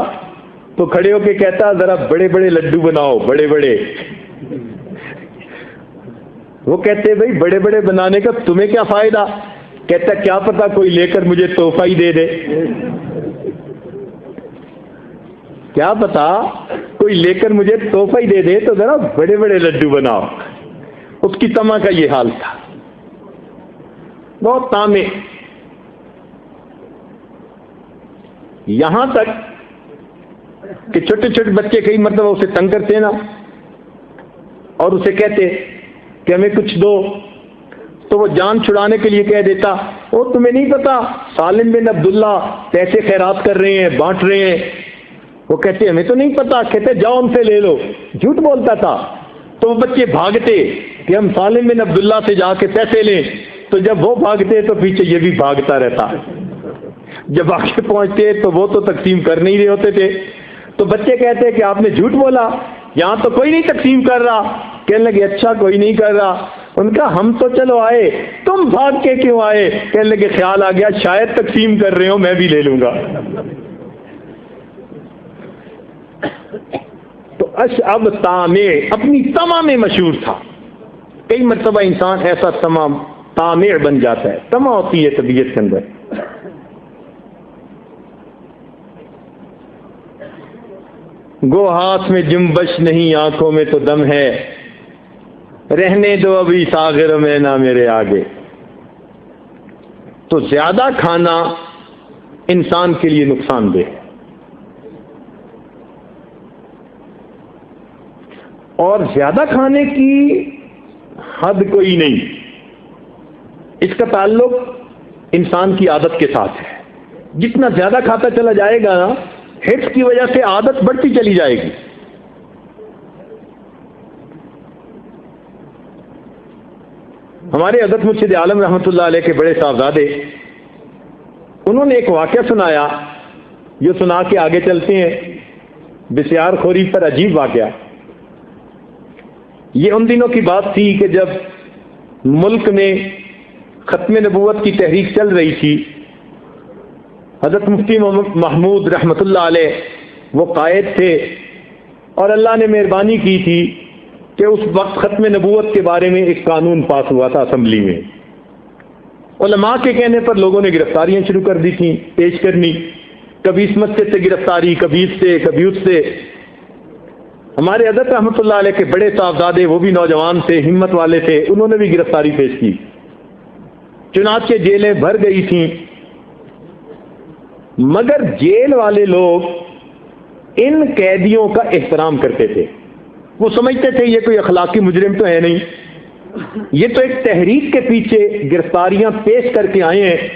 تو کھڑے ہو کے کہتا ذرا بڑے بڑے لڈو بناؤ, بڑے بڑے. وہ کہتے بھائی بڑے بڑے بنانے کا تمہیں کیا فائدہ؟ کہتا کیا پتا کوئی لے کر مجھے تحفہ ہی دے دے, کیا پتا کوئی لے کر مجھے تحفہ ہی دے دے, تو ذرا بڑے بڑے لڈو بناؤ. اس کی تما کا یہ حال تھا, بہت طامع. یہاں تک کہ چھوٹے چھوٹے بچے کئی مرتبہ اسے تنگ کرتے نا اور اسے کہتے کہ ہمیں کچھ دو, تو وہ جان چھڑانے کے لیے کہہ دیتا وہ تمہیں نہیں پتا سالم بن عبداللہ پیسے خیرات کر رہے ہیں، بانٹ رہے ہیں. وہ کہتے ہمیں تو نہیں پتا. کہتے جاؤ ان سے لے لو. جھوٹ بولتا تھا. تو وہ بچے بھاگتے کہ ہم سالم بن عبداللہ سے جا کے پیسے لیں. تو جب وہ بھاگتے تو پیچھے یہ بھی بھاگتا رہتا. جب آگے پہنچتے تو وہ تو تقسیم کر نہیں رہے ہوتے تھے. تو بچے کہتے کہ آپ نے جھوٹ بولا، یہاں تو کوئی نہیں تقسیم کر رہا. کہنے لگے اچھا کوئی نہیں کر رہا. ان کا ہم تو چلو آئے، تم بھاگ کے کیوں آئے؟ کہنے لگے خیال آ گیا شاید تقسیم کر رہے ہو، میں بھی لے لوں گا. تو اشعب طامع اپنی طمع میں مشہور تھا. کئی مرتبہ انسان ایسا طامع بن جاتا ہے، طمع ہوتی ہے طبیعت کے اندر. گو ہاتھ میں جنبش نہیں آنکھوں میں تو دم ہے، رہنے دو ابھی ساغر میں نہ میرے آگے. تو زیادہ کھانا انسان کے لیے نقصان دہ ہے، اور زیادہ کھانے کی حد کوئی نہیں. اس کا تعلق انسان کی عادت کے ساتھ ہے. جتنا زیادہ کھاتا چلا جائے گا نا، حرص کی وجہ سے عادت بڑھتی چلی جائے گی. ہمارے حضرت مرشد عالم رحمۃ اللہ علیہ کے بڑے صاحبزادے، انہوں نے ایک واقعہ سنایا جو سنا کے آگے چلتے ہیں. بسیار خوری پر عجیب واقعہ. یہ ان دنوں کی بات تھی کہ جب ملک میں ختم نبوت کی تحریک چل رہی تھی. حضرت مفتی محمود رحمۃ اللہ علیہ وہ قائد تھے، اور اللہ نے مہربانی کی تھی کہ اس وقت ختم نبوت کے بارے میں ایک قانون پاس ہوا تھا اسمبلی میں. علماء کے کہنے پر لوگوں نے گرفتاریاں شروع کر دی تھیں پیش کرنی. کبھی اس مسجد سے گرفتاری، کبھی اس سے، کبھی اس سے. ہمارے حضرت رحمۃ اللہ علیہ کے بڑے صاحبزادے، وہ بھی نوجوان تھے، ہمت والے تھے، انہوں نے بھی گرفتاری پیش کی. چنانچہ جیلیں بھر گئی تھیں. مگر جیل والے لوگ ان قیدیوں کا احترام کرتے تھے. وہ سمجھتے تھے یہ کوئی اخلاقی مجرم تو ہے نہیں، یہ تو ایک تحریک کے پیچھے گرفتاریاں پیش کر کے آئے ہیں.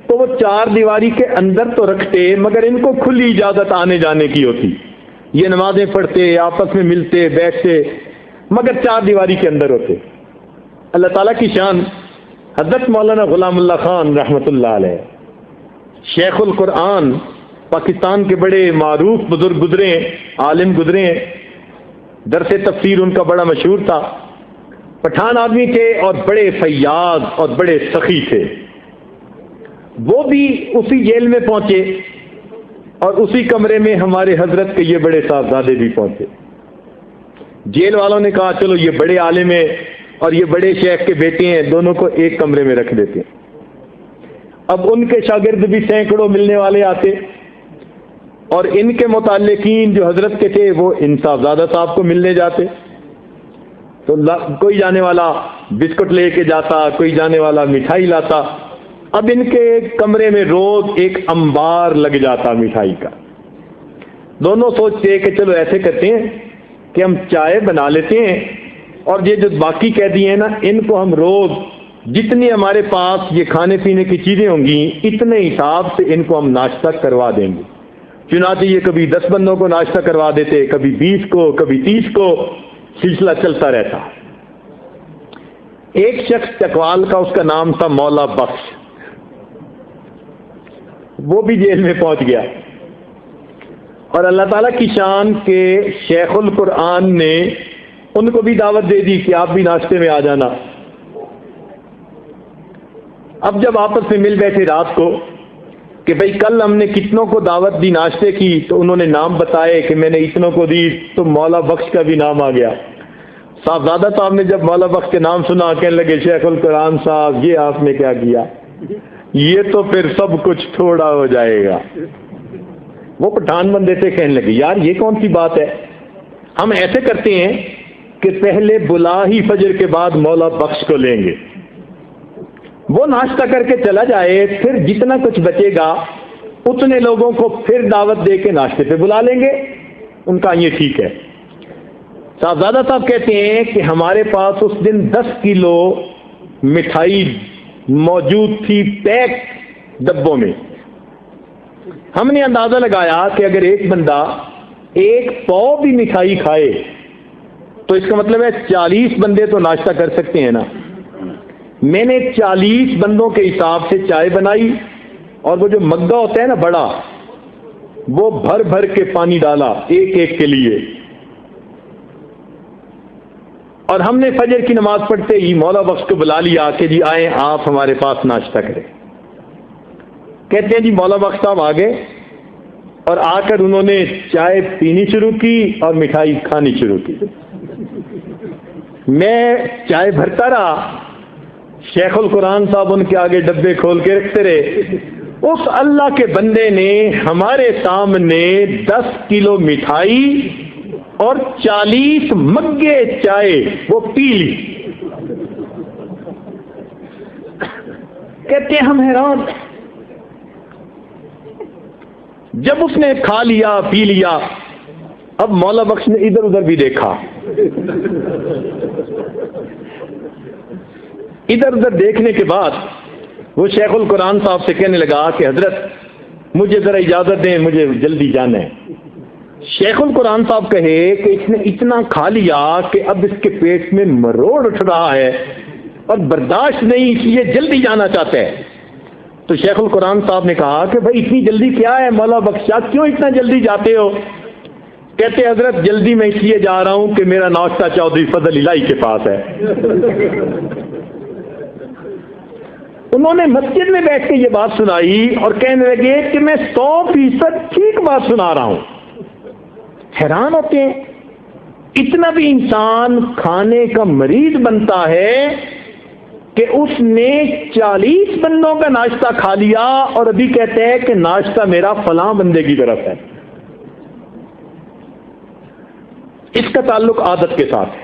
تو وہ چار دیواری کے اندر تو رکھتے، مگر ان کو کھلی اجازت آنے جانے کی ہوتی. یہ نمازیں پڑھتے، آپس میں ملتے بیٹھتے، مگر چار دیواری کے اندر ہوتے. اللہ تعالیٰ کی شان. حضرت مولانا غلام اللہ خان رحمۃ اللہ علیہ، شیخ القرآن، پاکستان کے بڑے معروف بزرگ گزرے ہیں، عالم گزرے ہیں. درس تفسیر ان کا بڑا مشہور تھا. پٹھان آدمی تھے اور بڑے فیاض اور بڑے سخی تھے. وہ بھی اسی جیل میں پہنچے، اور اسی کمرے میں ہمارے حضرت کے یہ بڑے صاحبزادے بھی پہنچے. جیل والوں نے کہا چلو یہ بڑے عالم ہیں اور یہ بڑے شیخ کے بیٹے ہیں، دونوں کو ایک کمرے میں رکھ دیتے. اب ان کے شاگرد بھی سینکڑوں ملنے والے آتے، اور ان کے متعلقین جو حضرت کے تھے وہ ان صاحبزادہ صاحب کو ملنے جاتے. تو کوئی جانے والا بسکٹ لے کے جاتا، کوئی جانے والا مٹھائی لاتا. اب ان کے کمرے میں روز ایک انبار لگ جاتا مٹھائی کا. دونوں سوچتے کہ چلو ایسے کرتے ہیں کہ ہم چائے بنا لیتے ہیں، اور یہ جو باقی قیدی ہیں نا، ان کو ہم روز جتنی ہمارے پاس یہ کھانے پینے کی چیزیں ہوں گی اتنے حساب سے ان کو ہم ناشتہ کروا دیں گے. چنانچہ یہ کبھی 10 بندوں کو ناشتہ کروا دیتے، کبھی 20 کو، کبھی 30 کو. سلسلہ چلتا رہتا. ایک شخص چکوال کا، اس کا نام تھا مولا بخش، وہ بھی جیل میں پہنچ گیا. اور اللہ تعالیٰ کی شان کے شیخ القرآن نے ان کو بھی دعوت دے دی کہ آپ بھی ناشتے میں آ جانا. اب جب آپس میں مل بیٹھے رات کو کہ بھئی کل ہم نے کتنوں کو دعوت دی ناشتے کی، تو انہوں نے نام بتائے کہ میں نے اتنوں کو دی، تو مولا بخش کا بھی نام آ گیا. صاحبزادہ صاحب نے جب مولا بخش کے نام سنا، کہنے لگے شیخ القرآن صاحب یہ آپ نے کیا کیا، یہ تو پھر سب کچھ تھوڑا ہو جائے گا. وہ پٹھان بندے سے کہنے لگے یار یہ کون سی بات ہے، ہم ایسے کرتے ہیں کہ پہلے بلا ہی فجر کے بعد مولا بخش کو لیں گے، وہ ناشتہ کر کے چلا جائے، پھر جتنا کچھ بچے گا اتنے لوگوں کو پھر دعوت دے کے ناشتے پہ بلا لیں گے. ان کا یہ ٹھیک ہے. صاحبزادہ صاحب کہتے ہیں کہ ہمارے پاس اس دن 10 کلو مٹھائی موجود تھی پیک ڈبوں میں. ہم نے اندازہ لگایا کہ اگر ایک بندہ 1 پاؤ بھی مٹھائی کھائے تو اس کا مطلب ہے 40 بندے تو ناشتہ کر سکتے ہیں نا. میں نے 40 بندوں کے حساب سے چائے بنائی اور وہ جو مگا ہوتا ہے نا بڑا, وہ بھر بھر کے پانی ڈالا ایک ایک کے لیے. اور ہم نے فجر کی نماز پڑھتے ہی مولا بخش کو بلا لیا کہ جی آئیں آپ ہمارے پاس ناشتہ کریں. کہتے ہیں جی مولا بخش صاحب آ گئے اور آ کر انہوں نے چائے پینی شروع کی اور مٹھائی کھانی شروع کی. میں چائے بھرتا رہا, شیخ القرآن صاحب ان کے آگے ڈبے کھول کے رکھتے رہے. اس اللہ کے بندے نے ہمارے سامنے 10 کلو مٹھائی اور 40 مگے چائے وہ پی لی. کہتے ہیں ہم حیران. جب اس نے کھا لیا پی لیا, اب مولا بخش نے ادھر ادھر بھی دیکھا. ادھر ادھر دیکھنے کے بعد وہ شیخ القرآن صاحب سے کہنے لگا کہ حضرت مجھے ذرا اجازت دیں, مجھے جلدی جانا ہے. شیخ القرآن صاحب کہے کہ اس نے اتنا کھا لیا کہ اب اس کے پیٹ میں مروڑ اٹھ رہا ہے اور برداشت نہیں, اس لیے جلدی جانا چاہتا ہے. تو شیخ القرآن صاحب نے کہا کہ بھائی اتنی جلدی کیا ہے مولا بخش, کیوں اتنا جلدی جاتے ہو؟ کہتے حضرت جلدی میں اس لیے جا رہا ہوں کہ میرا ناشتہ چودھری فضل الہی کے پاس ہے. انہوں نے مسجد میں بیٹھ کے یہ بات سنائی اور کہنے لگے کہ میں 100% ٹھیک بات سنا رہا ہوں. حیران ہوتے ہیں اتنا بھی انسان کھانے کا مریض بنتا ہے کہ اس نے 40 بندوں کا ناشتہ کھا لیا اور ابھی کہتے ہیں کہ ناشتہ میرا فلاں بندے کی طرف ہے. اس کا تعلق عادت کے ساتھ ہے.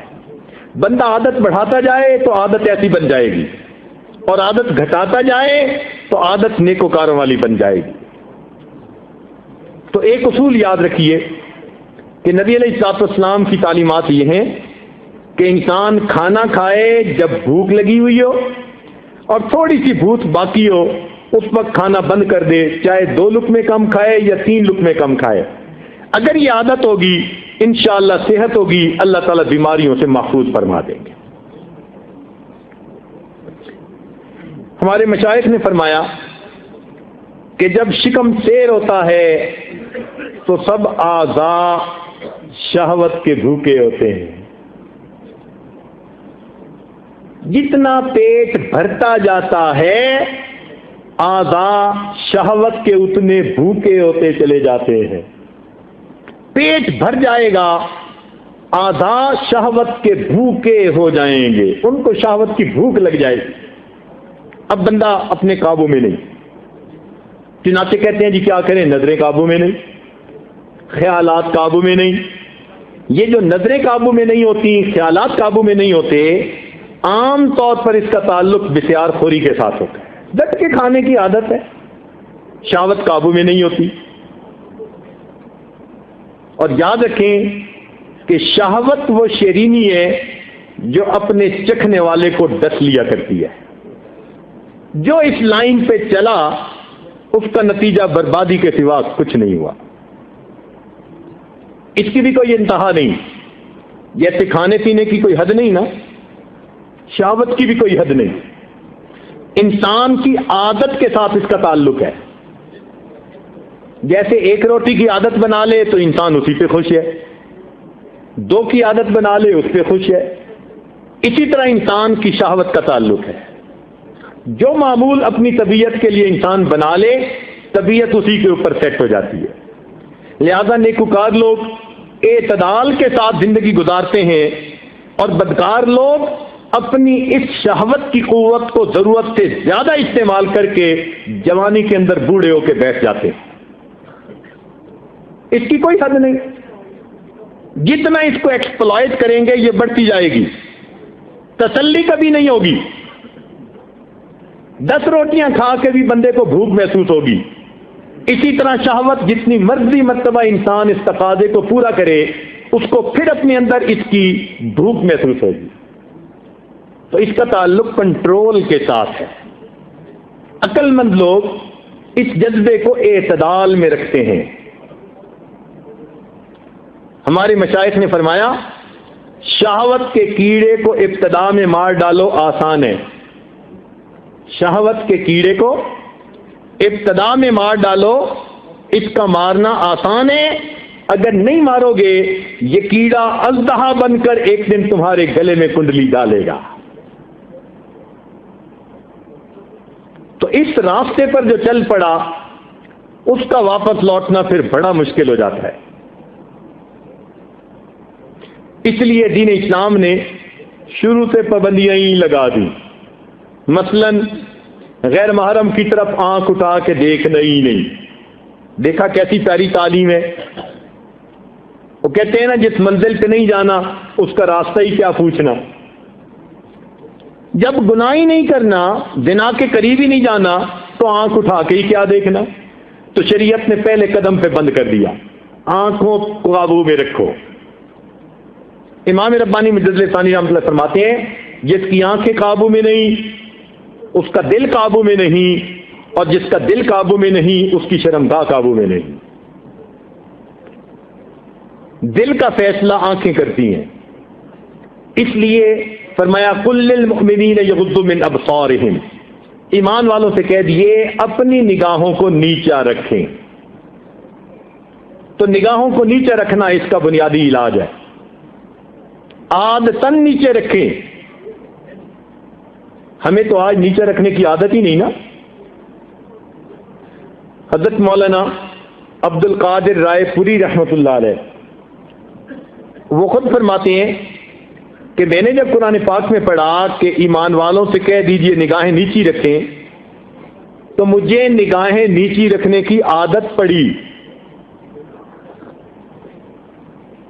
بندہ عادت بڑھاتا جائے تو عادت ایسی بن جائے گی, اور عادت گھٹاتا جائے تو عادت نیکوکاروں والی بن جائے گی. تو ایک اصول یاد رکھیے کہ نبی علیہ الصلوۃ والسلام کی تعلیمات یہ ہیں کہ انسان کھانا کھائے جب بھوک لگی ہوئی ہو اور تھوڑی سی بھوک باقی ہو, اس وقت کھانا بند کر دے, چاہے 2 لقمے کم کھائے یا 3 لقمے کم کھائے. اگر یہ عادت ہوگی انشاءاللہ صحت ہوگی, اللہ تعالیٰ بیماریوں سے محفوظ فرما دیں گے. ہمارے مشائخ نے فرمایا کہ جب شکم سیر ہوتا ہے تو سب اعضاء شہوت کے بھوکے ہوتے ہیں. جتنا پیٹ بھرتا جاتا ہے اعضاء شہوت کے اتنے بھوکے ہوتے چلے جاتے ہیں. پیٹ بھر جائے گا, اعضاء شہوت کے بھوکے ہو جائیں گے, ان کو شہوت کی بھوک لگ جائے گی. اب بندہ اپنے قابو میں نہیں. چنانچہ کہتے ہیں جی کیا کریں, نظریں قابو میں نہیں, خیالات قابو میں نہیں. یہ جو نظریں قابو میں نہیں ہوتی, خیالات قابو میں نہیں ہوتے, عام طور پر اس کا تعلق بسیار خوری کے ساتھ ہوتا ہے. ڈٹ کے کھانے کی عادت ہے, شہوت قابو میں نہیں ہوتی. اور یاد رکھیں کہ شہوت وہ شیرینی ہے جو اپنے چکھنے والے کو ڈس لیا کرتی ہے. جو اس لائن پہ چلا اس کا نتیجہ بربادی کے سوا کچھ نہیں ہوا. اس کی بھی کوئی انتہا نہیں. جیسے کھانے پینے کی کوئی حد نہیں نا, شہوت کی بھی کوئی حد نہیں. انسان کی عادت کے ساتھ اس کا تعلق ہے. جیسے 1 روٹی کی عادت بنا لے تو انسان اسی پہ خوش ہے, 2 کی عادت بنا لے اس پہ خوش ہے. اسی طرح انسان کی شہوت کا تعلق ہے. جو معمول اپنی طبیعت کے لیے انسان بنا لے, طبیعت اسی کے اوپر سیٹ ہو جاتی ہے. لہذا نیکوکار لوگ اعتدال کے ساتھ زندگی گزارتے ہیں اور بدکار لوگ اپنی اس شہوت کی قوت کو ضرورت سے زیادہ استعمال کر کے جوانی کے اندر بوڑھے ہو کے بیٹھ جاتے ہیں. اس کی کوئی حد نہیں. جتنا اس کو ایکسپلائٹ کریں گے یہ بڑھتی جائے گی, تسلی کبھی نہیں ہوگی. 10 روٹیاں کھا کے بھی بندے کو بھوک محسوس ہوگی. اسی طرح شہوت جتنی مرضی مرتبہ انسان اس تقاضے کو پورا کرے, اس کو پھر اپنے اندر اس کی بھوک محسوس ہوگی. تو اس کا تعلق کنٹرول کے ساتھ ہے۔ عقل مند لوگ اس جذبے کو اعتدال میں رکھتے ہیں۔ ہمارے مشائخ نے فرمایا شہوت کے کیڑے کو ابتدا میں مار ڈالو آسان ہے، شہوت کے کیڑے کو ابتدا میں مار ڈالو، اس کا مارنا آسان ہے، اگر نہیں مارو گے یہ کیڑا اژدہا بن کر ایک دن تمہارے گلے میں کنڈلی ڈالے گا۔ تو اس راستے پر جو چل پڑا اس کا واپس لوٹنا پھر بڑا مشکل ہو جاتا ہے۔ اس لیے دین اسلام نے شروع سے پابندیاں ہی لگا دی، مثلا غیر محرم کی طرف آنکھ اٹھا کے دیکھنا ہی نہیں۔ دیکھا کیسی پیاری تعلیم ہے۔ وہ کہتے ہیں نا جس منزل پہ نہیں جانا اس کا راستہ ہی کیا پوچھنا۔ جب گناہ ہی نہیں کرنا، زنا کے قریب ہی نہیں جانا، تو آنکھ اٹھا کے ہی کیا دیکھنا۔ تو شریعت نے پہلے قدم پہ بند کر دیا، آنکھوں کو قابو میں رکھو۔ امام ربانی مجدد ثانی رحمۃ اللہ فرماتے ہیں جس کی آنکھیں قابو میں نہیں اس کا دل قابو میں نہیں، اور جس کا دل قابو میں نہیں اس کی شرمگاہ قابو میں نہیں۔ دل کا فیصلہ آنکھیں کرتی ہیں، اس لیے فرمایا قل للمؤمنین یغضوا من ابصارہم، ایمان والوں سے کہہ دیے اپنی نگاہوں کو نیچا رکھیں۔ تو نگاہوں کو نیچے رکھنا اس کا بنیادی علاج ہے، عادتاً نیچے رکھیں۔ ہمیں تو آج نیچے رکھنے کی عادت ہی نہیں نا۔ حضرت مولانا عبد القادر رائے پوری رحمۃ اللہ علیہ وہ خود فرماتے ہیں کہ میں نے جب قرآن پاک میں پڑھا کہ ایمان والوں سے کہہ دیجئے نگاہیں نیچی رکھیں، تو مجھے نگاہیں نیچی رکھنے کی عادت پڑی۔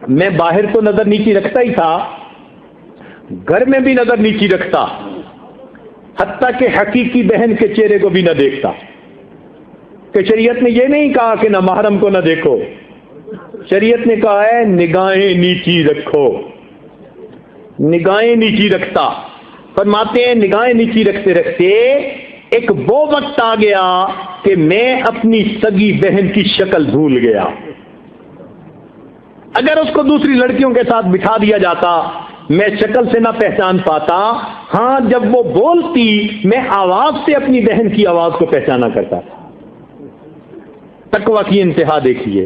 میں باہر تو نظر نیچی رکھتا ہی تھا، گھر میں بھی نظر نیچی رکھتا، حتیٰ کہ حقیقی بہن کے چہرے کو بھی نہ دیکھتا۔ کہ شریعت نے یہ نہیں کہا کہ نہ محرم کو نہ دیکھو، شریعت نے کہا ہے نگاہیں نیچی رکھو۔ نگاہیں نیچی رکھتا، فرماتے ہیں نگاہیں نیچی رکھتے رکھتے ایک وہ وقت آ گیا کہ میں اپنی سگی بہن کی شکل بھول گیا۔ اگر اس کو دوسری لڑکیوں کے ساتھ بٹھا دیا جاتا میں شکل سے نہ پہچان پاتا، ہاں جب وہ بولتی میں آواز سے اپنی بہن کی آواز کو پہچانا کرتا تھا۔ تقویٰ کی انتہا دیکھیے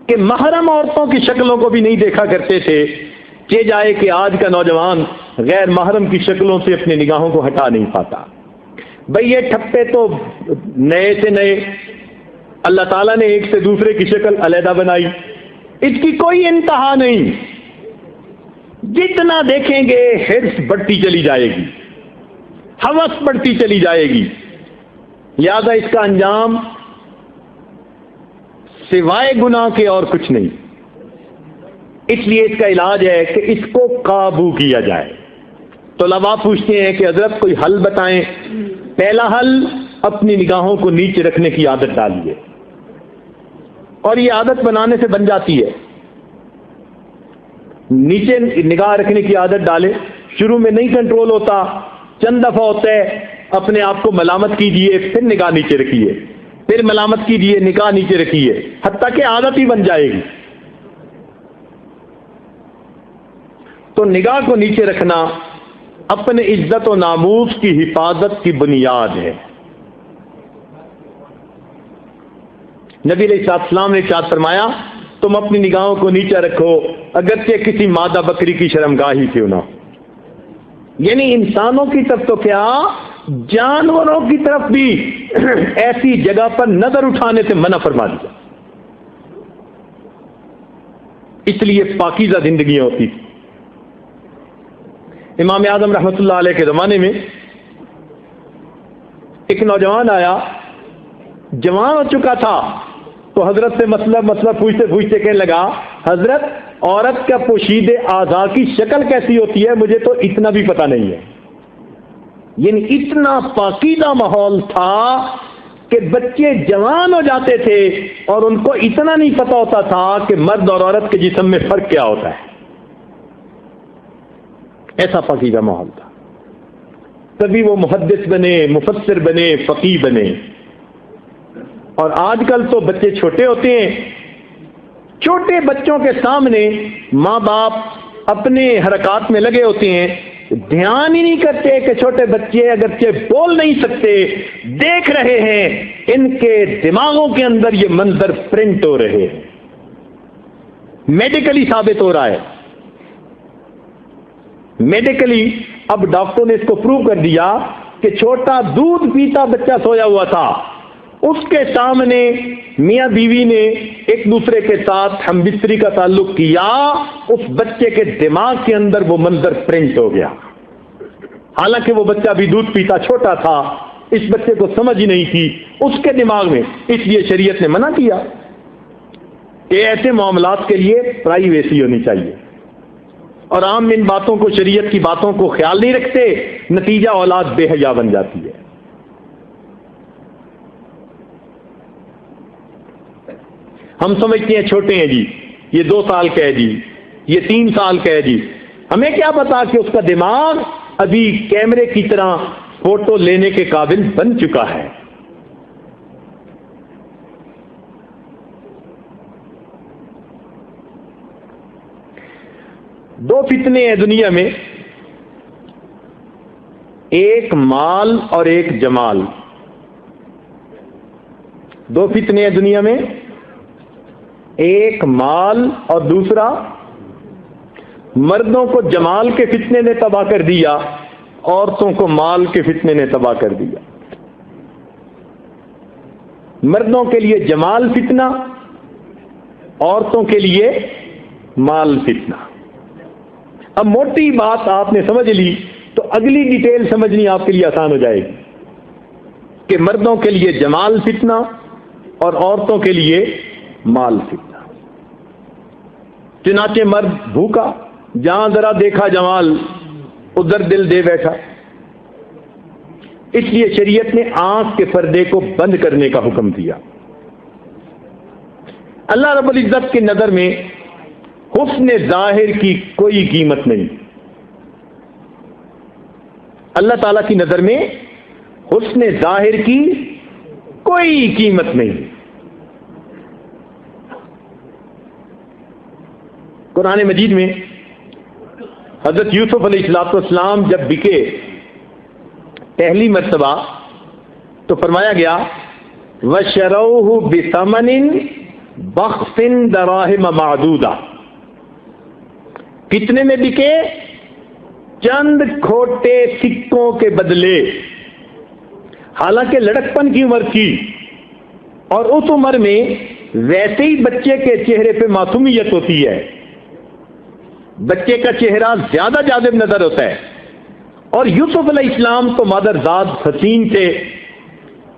کہ محرم عورتوں کی شکلوں کو بھی نہیں دیکھا کرتے تھے، کہ جائے کہ آج کا نوجوان غیر محرم کی شکلوں سے اپنی نگاہوں کو ہٹا نہیں پاتا۔ بھئی یہ ٹھپے تو نئے سے نئے اللہ تعالیٰ نے ایک سے دوسرے کی شکل علیحدہ بنائی، اس کی کوئی انتہا نہیں۔ جتنا دیکھیں گے حرص بڑھتی چلی جائے گی، ہوس بڑھتی چلی جائے گی، لہذا اس کا انجام سوائے گناہ کے اور کچھ نہیں۔ اس لیے اس کا علاج ہے کہ اس کو قابو کیا جائے۔ تو طلباء پوچھتے ہیں کہ حضرت کوئی حل بتائیں۔ پہلا حل اپنی نگاہوں کو نیچے رکھنے کی عادت ڈالیے، اور یہ عادت بنانے سے بن جاتی ہے۔ نیچے نگاہ رکھنے کی عادت ڈالے، شروع میں نہیں کنٹرول ہوتا، چند دفعہ ہوتا ہے، اپنے آپ کو ملامت کیجیے، پھر نگاہ نیچے رکھیے، پھر ملامت کیجیے، نگاہ نیچے رکھیے، حتیٰ کہ عادت ہی بن جائے گی۔ تو نگاہ کو نیچے رکھنا اپنے عزت و ناموس کی حفاظت کی بنیاد ہے۔ نبی علیہ السلام نے ارشاد فرمایا تم اپنی نگاہوں کو نیچے رکھو اگرچہ کسی مادہ بکری کی شرمگاہی کیوں نہ، یعنی انسانوں کی طرف تو کیا جانوروں کی طرف بھی ایسی جگہ پر نظر اٹھانے سے منع فرما دیا۔ اس لیے پاکیزہ زندگیاں ہوتی تھی۔ امام اعظم رحمۃ اللہ علیہ کے زمانے میں ایک نوجوان آیا، جوان ہو چکا تھا، تو حضرت سے مسئلہ پوچھتے پوچھتے کہنے لگا حضرت عورت کا پوشیدہ اعضاء کی شکل کیسی ہوتی ہے مجھے تو اتنا بھی پتہ نہیں ہے۔ یعنی اتنا پاکیزہ ماحول تھا کہ بچے جوان ہو جاتے تھے اور ان کو اتنا نہیں پتہ ہوتا تھا کہ مرد اور عورت کے جسم میں فرق کیا ہوتا ہے۔ ایسا پاکیزہ ماحول تھا. تبھی وہ محدث بنے، مفسر بنے، فقیہ بنے. اور آج کل تو بچے چھوٹے ہوتے ہیں، چھوٹے بچوں کے سامنے ماں باپ اپنے حرکات میں لگے ہوتے ہیں، دھیان ہی نہیں کرتے کہ چھوٹے بچے اگرچہ بول نہیں سکتے، دیکھ رہے ہیں، ان کے دماغوں کے اندر یہ منظر پرنٹ ہو رہے ہیں. میڈیکلی ثابت ہو رہا ہے، میڈیکلی اب ڈاکٹر نے اس کو پروو کر دیا کہ چھوٹا دودھ پیتا بچہ سویا ہوا تھا، اس کے سامنے میاں بیوی نے ایک دوسرے کے ساتھ ہم بستری کا تعلق کیا، اس بچے کے دماغ کے اندر وہ منظر پرنٹ ہو گیا. حالانکہ وہ بچہ بھی دودھ پیتا چھوٹا تھا، اس بچے کو سمجھ ہی نہیں تھی اس کے دماغ میں. اس لیے شریعت نے منع کیا کہ ایسے معاملات کے لیے پرائیویسی ہونی چاہیے. اور عام ان باتوں کو، شریعت کی باتوں کو خیال نہیں رکھتے، نتیجہ اولاد بے حیا بن جاتی ہے. ہم سمجھتے ہیں چھوٹے ہیں جی، یہ 2 سال کا ہے جی، یہ 3 سال کا ہے جی، ہمیں کیا پتا کہ اس کا دماغ ابھی کیمرے کی طرح فوٹو لینے کے قابل بن چکا ہے. دو فتنے ہیں دنیا میں، ایک مال اور ایک جمال. دو فتنے ہیں دنیا میں، ایک مال اور دوسرا، مردوں کو جمال کے فتنے نے تباہ کر دیا، عورتوں کو مال کے فتنے نے تباہ کر دیا. مردوں کے لیے جمال فتنہ، عورتوں کے لیے مال فتنہ. اب موٹی بات آپ نے سمجھ لی تو اگلی ڈیٹیل سمجھنی آپ کے لیے آسان ہو جائے گی کہ مردوں کے لیے جمال فتنہ اور عورتوں کے لیے مال فتنہ. چنانچہ مرد بھوکا، جہاں ذرا دیکھا جمال ادھر دل دے بیٹھا. اس لیے شریعت نے آنکھ کے پردے کو بند کرنے کا حکم دیا. اللہ رب العزت کی نظر میں حسن ظاہر کی کوئی قیمت نہیں. اللہ تعالی کی نظر میں حسن ظاہر کی کوئی قیمت نہیں. قرآن مجید میں حضرت یوسف علیہ السلام جب بکے پہلی مرتبہ تو فرمایا گیا وَشَرَوْهُ بِثَمَنٍ بَخْسٍ دَرَاهِمَ مَعْدُودَةٍ. کتنے میں بکے؟ چند کھوٹے سکوں کے بدلے. حالانکہ لڑکپن کی عمر تھی اور اس عمر میں ویسے ہی بچے کے چہرے پہ معصومیت ہوتی ہے، بچے کا چہرہ زیادہ جاذب نظر ہوتا ہے. اور یوسف علیہ السلام تو مادر ذات حسین تھے،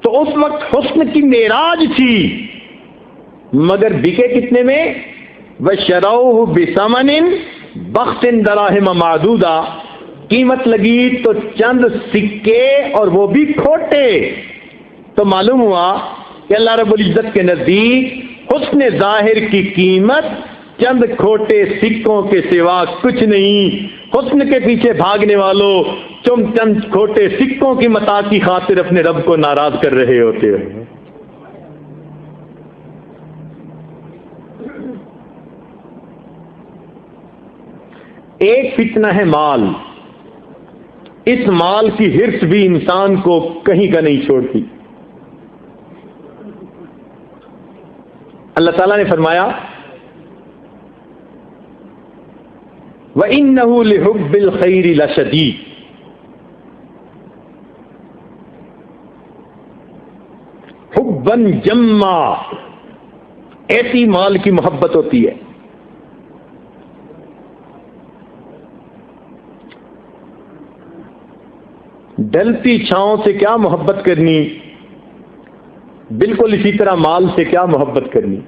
تو اس وقت حسن کی معراج تھی، مگر بکے کتنے میں؟ وَشَرَوْهُ بِثَمَنٍ بَخْسٍ دَرَاهِمَ مَعْدُودَةٍ. قیمت لگی تو چند سکے اور وہ بھی کھوٹے. تو معلوم ہوا کہ اللہ رب العزت کے نزدیک حسن ظاہر کی قیمت چند کھوٹے سکوں کے سوا کچھ نہیں. حسن کے پیچھے بھاگنے والوں تم چند کھوٹے سکوں کی متاع کی خاطر اپنے رب کو ناراض کر رہے ہوتے ہو. ایک فتنہ ہے مال. اس مال کی ہرس بھی انسان کو کہیں کا نہیں چھوڑتی. اللہ تعالیٰ نے فرمایا وَإِنَّهُ لِحُبِّ الْخَيْرِ لَشَدِيدٌ. حباً جما، ایسی مال کی محبت ہوتی ہے. ڈھلتی چھاؤں سے کیا محبت کرنی، بالکل اسی طرح مال سے کیا محبت کرنی.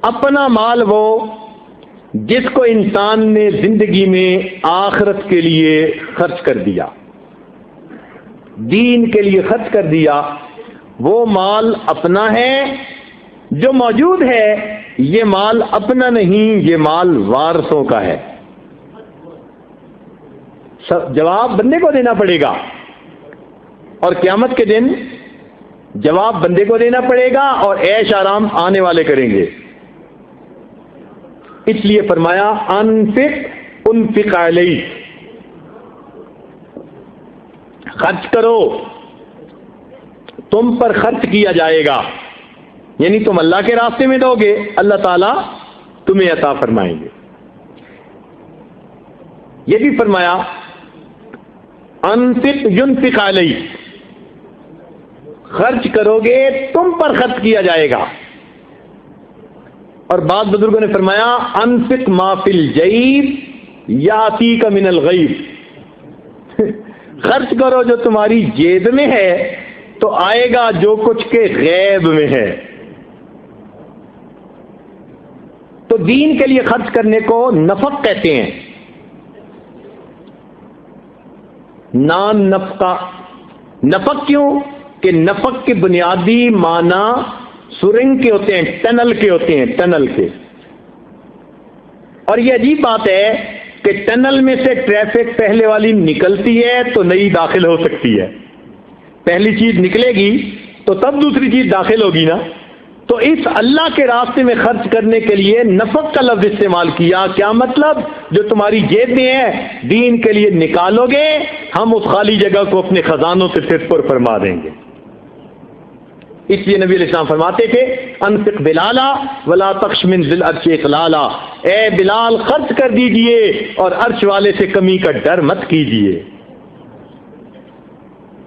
اپنا مال وہ جس کو انسان نے زندگی میں آخرت کے لیے خرچ کر دیا، دین کے لیے خرچ کر دیا، وہ مال اپنا ہے. جو موجود ہے یہ مال اپنا نہیں، یہ مال وارثوں کا ہے. جواب بندے کو دینا پڑے گا، اور قیامت کے دن جواب بندے کو دینا پڑے گا، اور عیش آرام آنے والے کریں گے۔ اس لیے فرمایا انفق علیک، خرچ کرو، تم پر خرچ کیا جائے گا، یعنی تم اللہ کے راستے میں دو گے، اللہ تعالیٰ تمہیں عطا فرمائیں گے۔ یہ بھی فرمایا انفق ينفق علیک، خرچ کرو گے تم پر خرچ کیا جائے گا۔ اور بعض بزرگوں نے فرمایا انفق ما فی الجیب یاتیک من الغیب، خرچ کرو جو تمہاری جیب میں ہے تو آئے گا جو کچھ کے غیب میں ہے۔ تو دین کے لیے خرچ کرنے کو نفق کہتے ہیں، نان نفقہ۔ نفق کیوں؟ کہ نفق کے بنیادی معنی سرنگ کے ہوتے ہیں، ٹنل کے ہوتے ہیں، ٹنل کے۔ اور یہ عجیب بات ہے کہ ٹنل میں سے ٹریفک پہلے والی نکلتی ہے تو نئی داخل ہو سکتی ہے، پہلی چیز نکلے گی تو تب دوسری چیز داخل ہوگی نا۔ تو اس اللہ کے راستے میں خرچ کرنے کے لیے نفق کا لفظ استعمال کیا۔ کیا مطلب؟ جو تمہاری جیب میں ہے دین کے لیے نکالو گے، ہم اس خالی جگہ کو اپنے خزانوں سے پھر پر فرما دیں گے۔ اس لیے نبی علیہ السلام فرماتے تھے انفق بلالا ولا تخش من ذی العرش اقلالا، اے بلال خرچ کر دیجئے اور عرش والے سے کمی کا ڈر مت کیجئے۔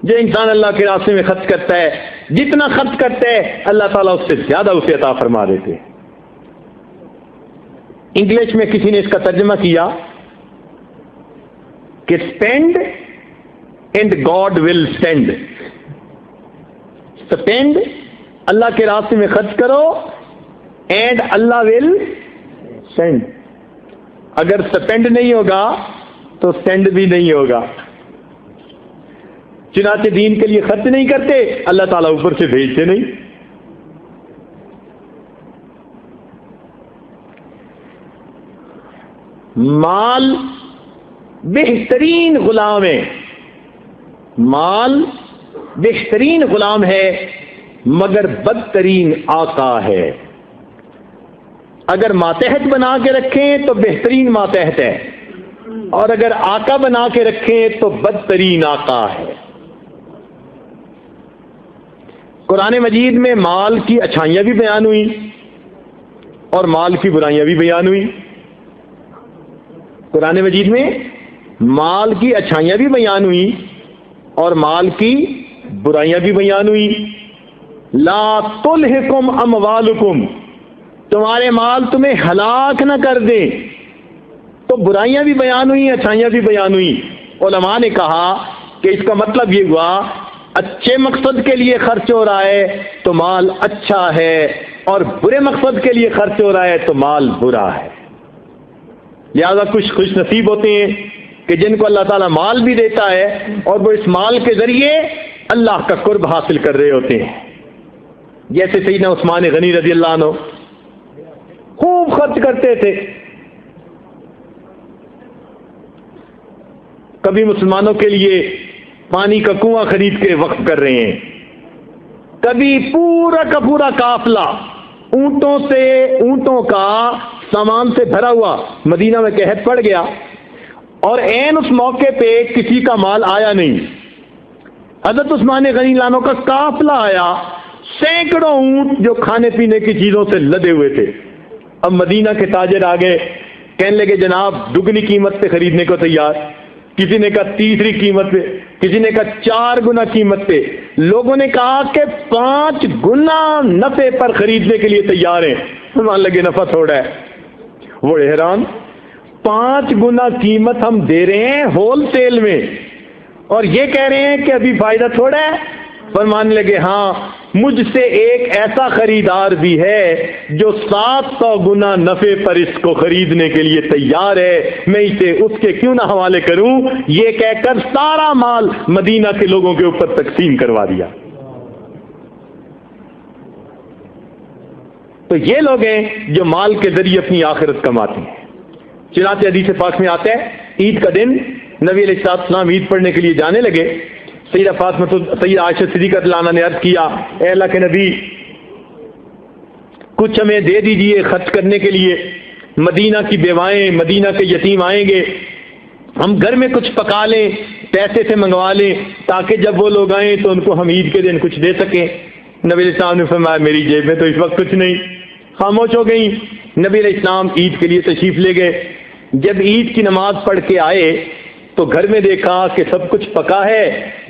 جو انسان اللہ کے راستے میں خرچ کرتا ہے، جتنا خرچ کرتا ہے اللہ تعالیٰ اس سے زیادہ اسے عطا فرما دیتے ہیں۔ انگلش میں کسی نے اس کا ترجمہ کیا کہ spend and God will send. Spend, Allah کے راستے میں خرچ کرو، اینڈ اللہ ول سینڈ۔ اگر اسپینڈ نہیں ہوگا تو سینڈ بھی نہیں ہوگا۔ چنانچہ دین کے لیے خرچ نہیں کرتے، اللہ تعالیٰ اوپر سے بھیجتے نہیں۔ مال بہترین غلام ہے، مال بہترین غلام ہے مگر بدترین آقا ہے۔ اگر ماتحت بنا کے رکھیں تو بہترین ماتحت ہے، اور اگر آقا بنا کے رکھیں تو بدترین آقا ہے۔ قرآن مجید میں مال کی اچھائیاں بھی بیان ہوئی اور مال کی برائیاں بھی بیان ہوئی۔ قرآن مجید میں مال کی اچھائیاں بھی بیان ہوئی اور مال کی برائیاں بھی بیان ہوئی۔ لا تلہکم اموالکم، تمہارے مال تمہیں ہلاک نہ کر دیں۔ تو برائیاں بھی بیان ہوئی، اچھائیاں بھی بیان ہوئی۔ علماء نے کہا کہ اس کا مطلب یہ ہوا اچھے مقصد کے لیے خرچ ہو رہا ہے تو مال اچھا ہے، اور برے مقصد کے لیے خرچ ہو رہا ہے تو مال برا ہے۔ لہذا کچھ خوش نصیب ہوتے ہیں کہ جن کو اللہ تعالیٰ مال بھی دیتا ہے اور وہ اس مال کے ذریعے اللہ کا قرب حاصل کر رہے ہوتے ہیں، جیسے سیدنا عثمان غنی رضی اللہ عنہ خوب خرچ کرتے تھے۔ کبھی مسلمانوں کے لیے پانی کا کنواں خرید کے وقف کر رہے ہیں، کبھی پورا کا پورا قافلہ اونٹوں کا سامان سے بھرا ہوا مدینہ میں قحط پڑ گیا، اور عین اس موقع پہ کسی کا مال آیا نہیں۔ حضرت عثمان غنی لانوں کا قافلہ آیا، سینکڑوں اونٹ جو کھانے پینے کی چیزوں سے لدے ہوئے تھے۔ اب مدینہ کے تاجر آ گئے، کہنے لگے جناب دگنی قیمت پہ خریدنے کو تیار، کسی نے کہا تیسری قیمت پہ، کسی نے کہا 4 گنا قیمت پہ، لوگوں نے کہا کہ 5 گنا نفع پر خریدنے کے لیے تیار ہیں۔ مان لگے نفع تھوڑا ہے، وہ حیران، 5 گنا قیمت ہم دے رہے ہیں ہول سیل میں اور یہ کہہ رہے ہیں کہ ابھی فائدہ تھوڑا ہے۔ فرمانے لگے ہاں مجھ سے ایک ایسا خریدار بھی ہے جو 700 گنا نفع پر اس کو خریدنے کے لیے تیار ہے، میں اسے اس کے کیوں نہ حوالے کروں۔ یہ کہہ کر سارا مال مدینہ کے لوگوں کے اوپر تقسیم کروا دیا۔ تو یہ لوگ ہیں جو مال کے ذریعے اپنی آخرت کماتے ہیں۔ چنانچہ حدیث پاک میں آتا ہے عید کا دن نبی علیہ السلام عید پڑھنے کے لیے جانے لگے. سیدہ فاطمہ سیدہ عائشہ صدیقہ رضی اللہ عنہا نے عرض کیا، اے اللہ کے نبی کچھ ہمیں دے دیجئے خرچ کرنے کے لیے، مدینہ کی بیوائیں، مدینہ کے یتیم آئیں گے، ہم گھر میں کچھ پکا لیں، پیسے سے منگوا لیں تاکہ جب وہ لوگ آئیں تو ان کو ہم عید کے دن کچھ دے سکیں. نبی علیہ السلام نے فرمایا میری جیب میں تو اس وقت کچھ نہیں. خاموش ہو گئیں. نبی علیہ السلام عید کے لیے تشریف لے گئے. جب عید کی نماز پڑھ کے آئے تو گھر میں دیکھا کہ سب کچھ پکا ہے،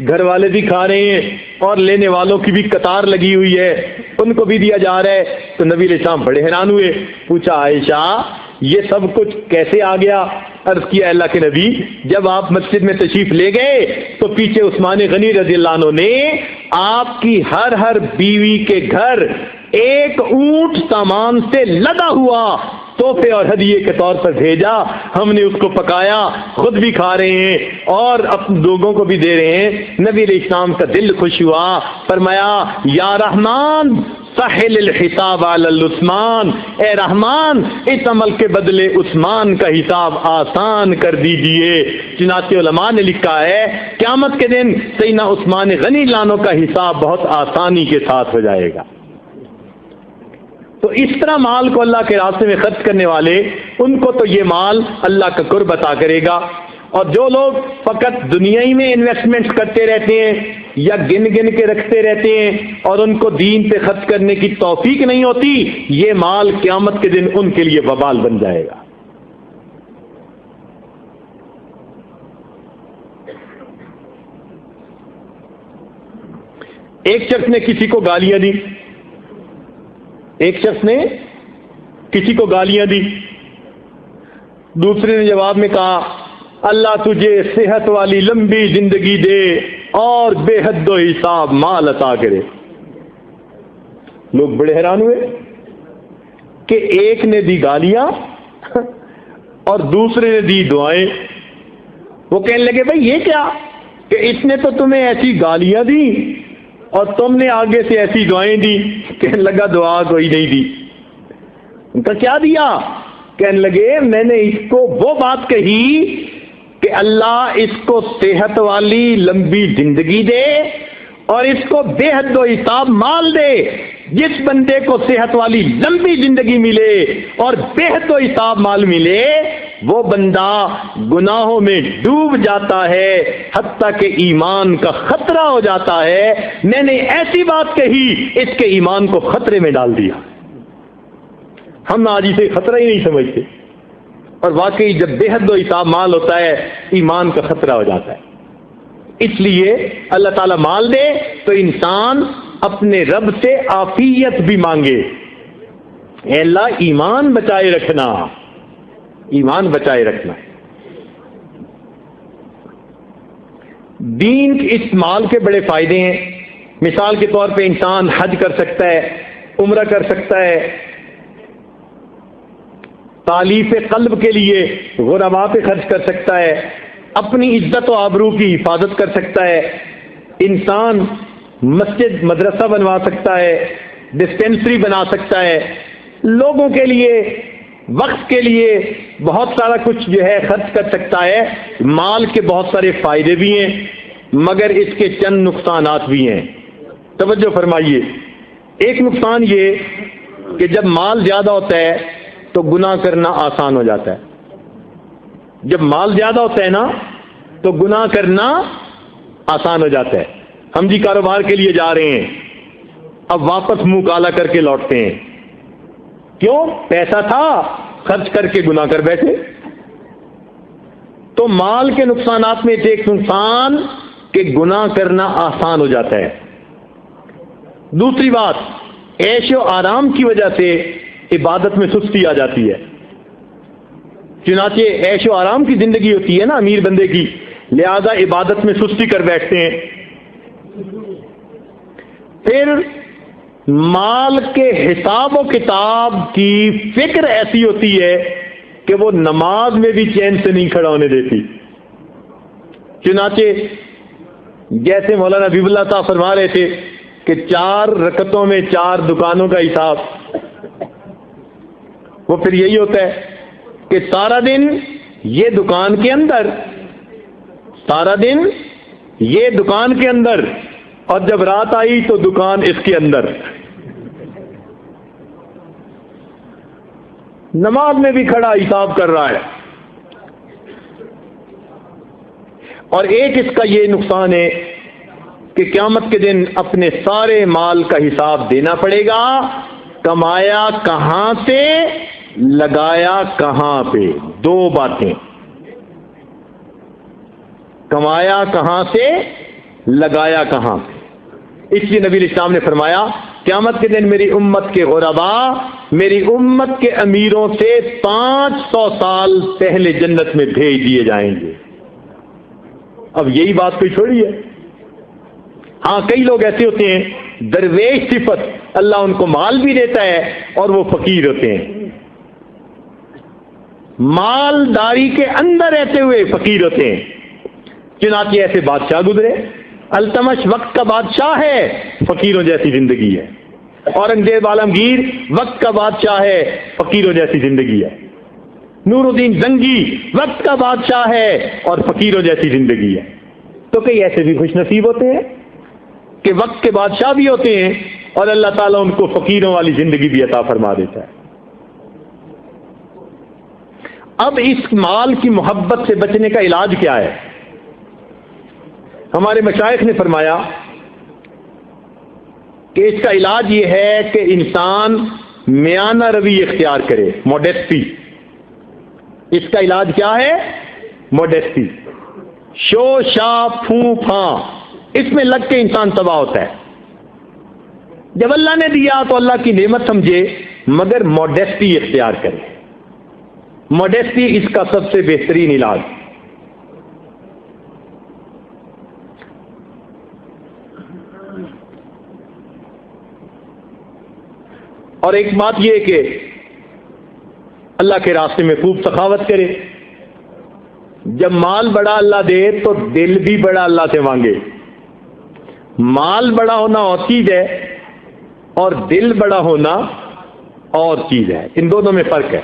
گھر والے بھی کھا رہے ہیں اور لینے والوں کی بھی قطار لگی ہوئی ہے، ان کو بھی دیا جا رہا ہے. تو نبی علیہ السلام بڑے حیران ہوئے. پوچھا عائشہ یہ سب کچھ کیسے آ گیا؟ عرض کیا اللہ کے نبی جب آپ مسجد میں تشریف لے گئے تو پیچھے عثمان غنی رضی اللہ عنہ نے آپ کی ہر بیوی کے گھر ایک اونٹ سامان سے لدا ہوا تحفے اور ہدیے کے طور پر بھیجا. ہم نے اس کو پکایا، خود بھی کھا رہے ہیں اور اپنے لوگوں کو بھی دے رہے ہیں. نبی علیہ السلام کا دل خوش ہوا. فرمایا یا رحمان سہل الحساب علی عثمان، اے رحمان اس عمل کے بدلے عثمان کا حساب آسان کر دیجئے. چنانچہ علماء نے لکھا ہے قیامت کے دن سیدنا عثمان غنی لانوں کا حساب بہت آسانی کے ساتھ ہو جائے گا. تو اس طرح مال کو اللہ کے راستے میں خرچ کرنے والے، ان کو تو یہ مال اللہ کا قرب عطا کرے گا. اور جو لوگ فقط دنیا ہی میں انویسٹمنٹ کرتے رہتے ہیں یا گن گن کے رکھتے رہتے ہیں اور ان کو دین پہ خرچ کرنے کی توفیق نہیں ہوتی، یہ مال قیامت کے دن ان کے لیے وبال بن جائے گا. ایک شخص نے کسی کو گالیاں دی، ایک شخص نے کسی کو گالیاں دی. دوسرے نے جواب میں کہا اللہ تجھے صحت والی لمبی زندگی دے اور بے حد و حساب مال عطا کرے. لوگ بڑے حیران ہوئے کہ ایک نے دی گالیاں اور دوسرے نے دی دعائیں. وہ کہنے لگے بھائی یہ کیا کہ اس نے تو تمہیں ایسی گالیاں دی اور تم نے آگے سے ایسی دعائیں دی. کہنے لگا دعا کوئی نہیں دی. ان کا کیا دیا؟ کہنے لگے میں نے اس کو وہ بات کہی کہ اللہ اس کو صحت والی لمبی زندگی دے اور اس کو بے حد و حساب مال دے. جس بندے کو صحت والی لمبی زندگی ملے اور بے حد و حساب مال ملے وہ بندہ گناہوں میں ڈوب جاتا ہے حتیٰ کہ ایمان کا خطرہ ہو جاتا ہے. میں نے ایسی بات کہی اس کے ایمان کو خطرے میں ڈال دیا. ہم آج اسے خطرہ ہی نہیں سمجھتے اور واقعی جب بے حد و حساب مال ہوتا ہے ایمان کا خطرہ ہو جاتا ہے. اس لیے اللہ تعالیٰ مال دے تو انسان اپنے رب سے عافیت بھی مانگے. اے اللہ ایمان بچائے رکھنا، ایمان بچائے رکھنا. دین اس مال کے بڑے فائدے ہیں. مثال کے طور پہ انسان حج کر سکتا ہے، عمرہ کر سکتا ہے، تالیف قلب کے لیے غرباء پہ خرچ کر سکتا ہے، اپنی عزت و آبرو کی حفاظت کر سکتا ہے. انسان مسجد مدرسہ بنوا سکتا ہے، ڈسپینسری بنا سکتا ہے، لوگوں کے لیے وقت کے لیے بہت سارا کچھ جو ہے خرچ کر سکتا ہے. مال کے بہت سارے فائدے بھی ہیں مگر اس کے چند نقصانات بھی ہیں. توجہ فرمائیے. ایک نقصان یہ کہ جب مال زیادہ ہوتا ہے تو گناہ کرنا آسان ہو جاتا ہے. جب مال زیادہ ہوتا ہے نا تو گناہ کرنا آسان ہو جاتا ہے. ہم جی کاروبار کے لیے جا رہے ہیں، اب واپس منہ کالا کر کے لوٹتے ہیں. کیوں؟ پیسہ تھا خرچ کر کے گناہ کر بیٹھے. تو مال کے نقصانات میں ایک نقصان کہ گناہ کرنا آسان ہو جاتا ہے. دوسری بات عیش و آرام کی وجہ سے عبادت میں سستی آ جاتی ہے. چنانچہ عیش و آرام کی زندگی ہوتی ہے نا امیر بندے کی، لہذا عبادت میں سستی کر بیٹھتے ہیں. پھر مال کے حساب و کتاب کی فکر ایسی ہوتی ہے کہ وہ نماز میں بھی چین سے نہیں کھڑا ہونے دیتی. چنانچہ جیسے مولانا حبیب اللہ صاحب فرما رہے تھے کہ 4 رکعتوں میں 4 دکانوں کا حساب، وہ پھر یہی ہوتا ہے کہ سارا دن یہ دکان کے اندر سارا دن یہ دکان کے اندر، اور جب رات آئی تو دکان اس کے اندر. نماز میں بھی کھڑا حساب کر رہا ہے. اور ایک اس کا یہ نقصان ہے کہ قیامت کے دن اپنے سارے مال کا حساب دینا پڑے گا. کمایا کہاں سے، لگایا کہاں پہ، دو باتیں. کمایا کہاں سے، لگایا کہاں پہ. اس لیے نبی اسلام نے فرمایا قیامت کے دن میری امت کے غربا میری امت کے امیروں سے 500 سال پہلے جنت میں بھیج دیے جائیں گے. اب یہی بات کوئی چھوڑی ہے. ہاں کئی لوگ ایسے ہوتے ہیں درویش صفت، اللہ ان کو مال بھی دیتا ہے اور وہ فقیر ہوتے ہیں. مالداری کے اندر رہتے ہوئے فقیر ہوتے ہیں. چنانچہ ایسے بادشاہ گزرے. التمش وقت کا بادشاہ ہے، فقیروں جیسی زندگی ہے. اورنگزیب عالمگیر وقت کا بادشاہ ہے، فقیروں جیسی زندگی ہے. نور الدین زنگی وقت کا بادشاہ ہے اور فقیروں جیسی زندگی ہے. تو کئی ایسے بھی خوش نصیب ہوتے ہیں کہ وقت کے بادشاہ بھی ہوتے ہیں اور اللہ تعالیٰ ان کو فقیروں والی زندگی بھی عطا فرما دیتا ہے. اب اس مال کی محبت سے بچنے کا علاج کیا ہے؟ ہمارے مشائخ نے فرمایا کہ اس کا علاج یہ ہے کہ انسان میانہ روی اختیار کرے، موڈیسٹی. اس کا علاج کیا ہے؟ موڈیسٹی. شو شا پھوں پھاں اس میں لگ کے انسان تباہ ہوتا ہے. جب اللہ نے دیا تو اللہ کی نعمت سمجھے، مگر موڈیسٹی اختیار کرے. موڈیسٹی اس کا سب سے بہترین علاج. اور ایک بات یہ کہ اللہ کے راستے میں خوب سخاوت کرے. جب مال بڑا اللہ دے تو دل بھی بڑا اللہ سے مانگے. مال بڑا ہونا اور چیز ہے اور دل بڑا ہونا اور چیز ہے. ان دونوں میں فرق ہے.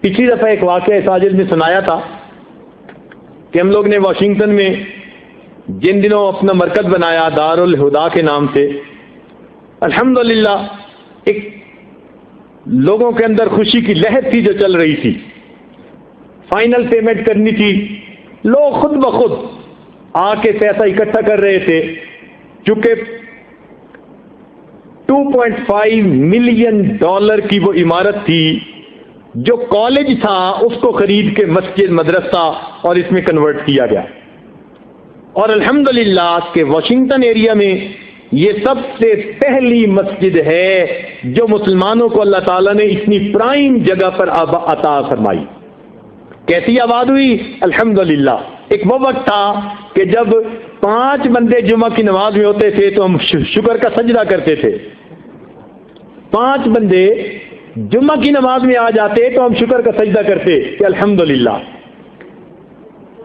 پچھلی دفعہ ایک واقعہ ساجد میں سنایا تھا کہ ہم لوگ نے واشنگٹن میں جن دنوں اپنا مرکز بنایا دار الہدا کے نام سے، الحمدللہ ایک لوگوں کے اندر خوشی کی لہر تھی جو چل رہی تھی. فائنل پیمنٹ کرنی تھی. لوگ خود بخود آ کے پیسہ اکٹھا کر رہے تھے. چونکہ $2.5 ملین کی وہ عمارت تھی جو کالج تھا، اس کو خرید کے مسجد، مدرسہ اور اس میں کنورٹ کیا گیا. اور الحمدللہ کہ واشنگٹن ایریا میں یہ سب سے پہلی مسجد ہے جو مسلمانوں کو اللہ تعالیٰ نے اتنی پرائم جگہ پر عطا فرمائی. کیسی آباد ہوئی؟ الحمدللہ. ایک وہ وقت تھا کہ جب 5 بندے جمعہ کی نماز میں ہوتے تھے تو ہم شکر کا سجدہ کرتے تھے. 5 بندے جمعہ کی نماز میں آ جاتے تو ہم شکر کا سجدہ کرتے کہ الحمدللہ.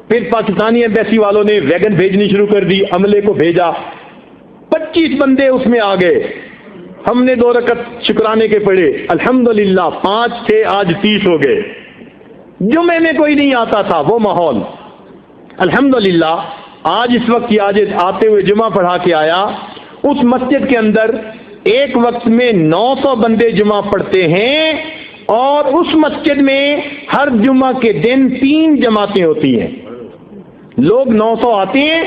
پھر پاکستانی ایمبیسی والوں نے ویگن بھیجنی شروع کر دی، عملے کو بھیجا. 25 بندے اس میں آ گئے. ہم نے 2 رکعت شکرانے کے پڑھے، الحمدللہ 5 تھے، آج 30 ہو گئے. جمعے میں کوئی نہیں آتا تھا وہ ماحول. الحمدللہ آج اس وقت آج آتے ہوئے جمعہ پڑھا کے آیا. اس مسجد کے اندر ایک وقت میں 900 بندے جمعہ پڑھتے ہیں اور اس مسجد میں ہر جمعہ کے دن 3 جماعتیں ہوتی ہیں. لوگ 900 آتے ہیں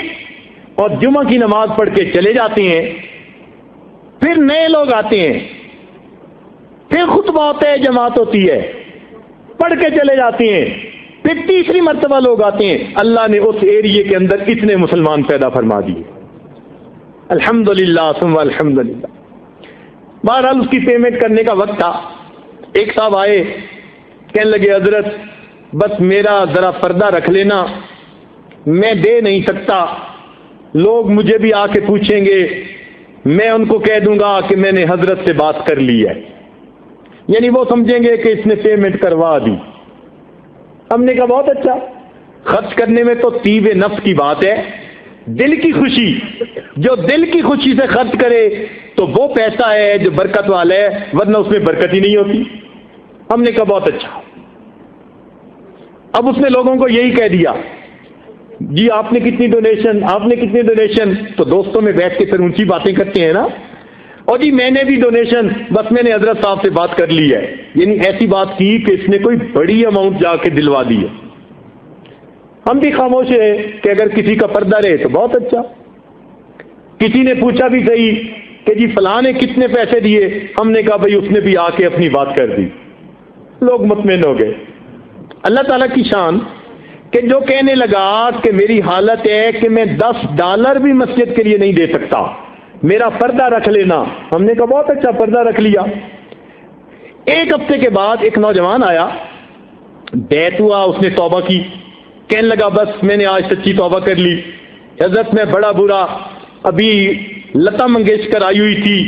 اور جمعہ کی نماز پڑھ کے چلے جاتے ہیں. پھر نئے لوگ آتے ہیں، پھر خطبہ ہوتا ہے، جماعت ہوتی ہے، پڑھ کے چلے جاتے ہیں. پھر تیسری مرتبہ لوگ آتے ہیں. اللہ نے اس ایریے کے اندر اتنے مسلمان پیدا فرما دیے. الحمدللہ ثم الحمدللہ. بہرحال اس کی پیمنٹ کرنے کا وقت تھا. ایک صاحب آئے، کہنے لگے حضرت بس میرا ذرا پردہ رکھ لینا، میں دے نہیں سکتا. لوگ مجھے بھی آ کے پوچھیں گے، میں ان کو کہہ دوں گا کہ میں نے حضرت سے بات کر لی ہے. یعنی وہ سمجھیں گے کہ اس نے پیمنٹ کروا دی. ہم نے کہا بہت اچھا. خرچ کرنے میں تو طیب نفس کی بات ہے، دل کی خوشی. جو دل کی خوشی سے خرچ کرے تو وہ پیسہ ہے جو برکت والا ہے، ورنہ اس میں برکت ہی نہیں ہوتی. ہم نے کہا بہت اچھا. اب اس نے لوگوں کو یہی کہہ دیا، جی آپ نے کتنی ڈونیشن، آپ نے کتنی ڈونیشن، تو دوستوں میں بیٹھ کے پھر اونچی باتیں کرتے ہیں نا، اور جی میں نے بھی ڈونیشن، بس میں نے حضرت صاحب سے بات کر لی ہے، یعنی ایسی بات کی کہ اس نے کوئی بڑی اماؤنٹ جا کے دلوا دی ہے۔ ہم بھی خاموش ہیں کہ اگر کسی کا پردہ رہے تو بہت اچھا۔ کسی نے پوچھا بھی صحیح کہ جی فلاں نے کتنے پیسے دیے، ہم نے کہا بھائی اس نے بھی آ کے اپنی بات کر دی، لوگ مطمئن ہو گئے۔ اللہ تعالیٰ کی شان کہ جو کہنے لگا کہ میری حالت ہے کہ میں $10 بھی مسجد کے لیے نہیں دے سکتا، میرا پردہ رکھ لینا، ہم نے کہا بہت اچھا، پردہ رکھ لیا۔ ایک ہفتے کے بعد ایک نوجوان آیا، بیت ہوا، اس نے توبہ کی، کہنے لگا بس میں نے آج سچی توبہ کر لی، حضرت میں بڑا برا، ابھی لتا منگیشکر آئی ہوئی تھی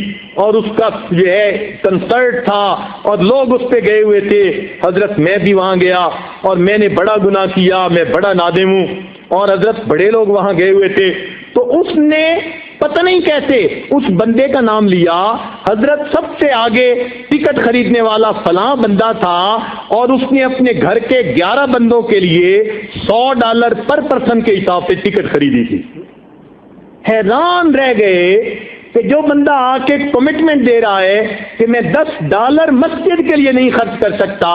اور اس کا جو ہے کنسرٹ تھا اور لوگ اس پہ گئے ہوئے تھے، حضرت میں بھی وہاں گیا اور میں نے بڑا گناہ کیا، میں بڑا نادم ہوں، اور حضرت بڑے لوگ وہاں گئے ہوئے تھے۔ تو اس نے پتہ نہیں کیسے اس بندے کا نام لیا، حضرت سب سے آگے ٹکٹ خریدنے والا فلاں بندہ تھا، اور اس نے اپنے گھر کے 11 بندوں کے لیے $100 پر پرسن کے حساب سے ٹکٹ خریدی تھی۔ حیران رہ گئے کہ جو بندہ آ کے کمٹمنٹ دے رہا ہے کہ میں $10 مسجد کے لیے نہیں خرچ کر سکتا،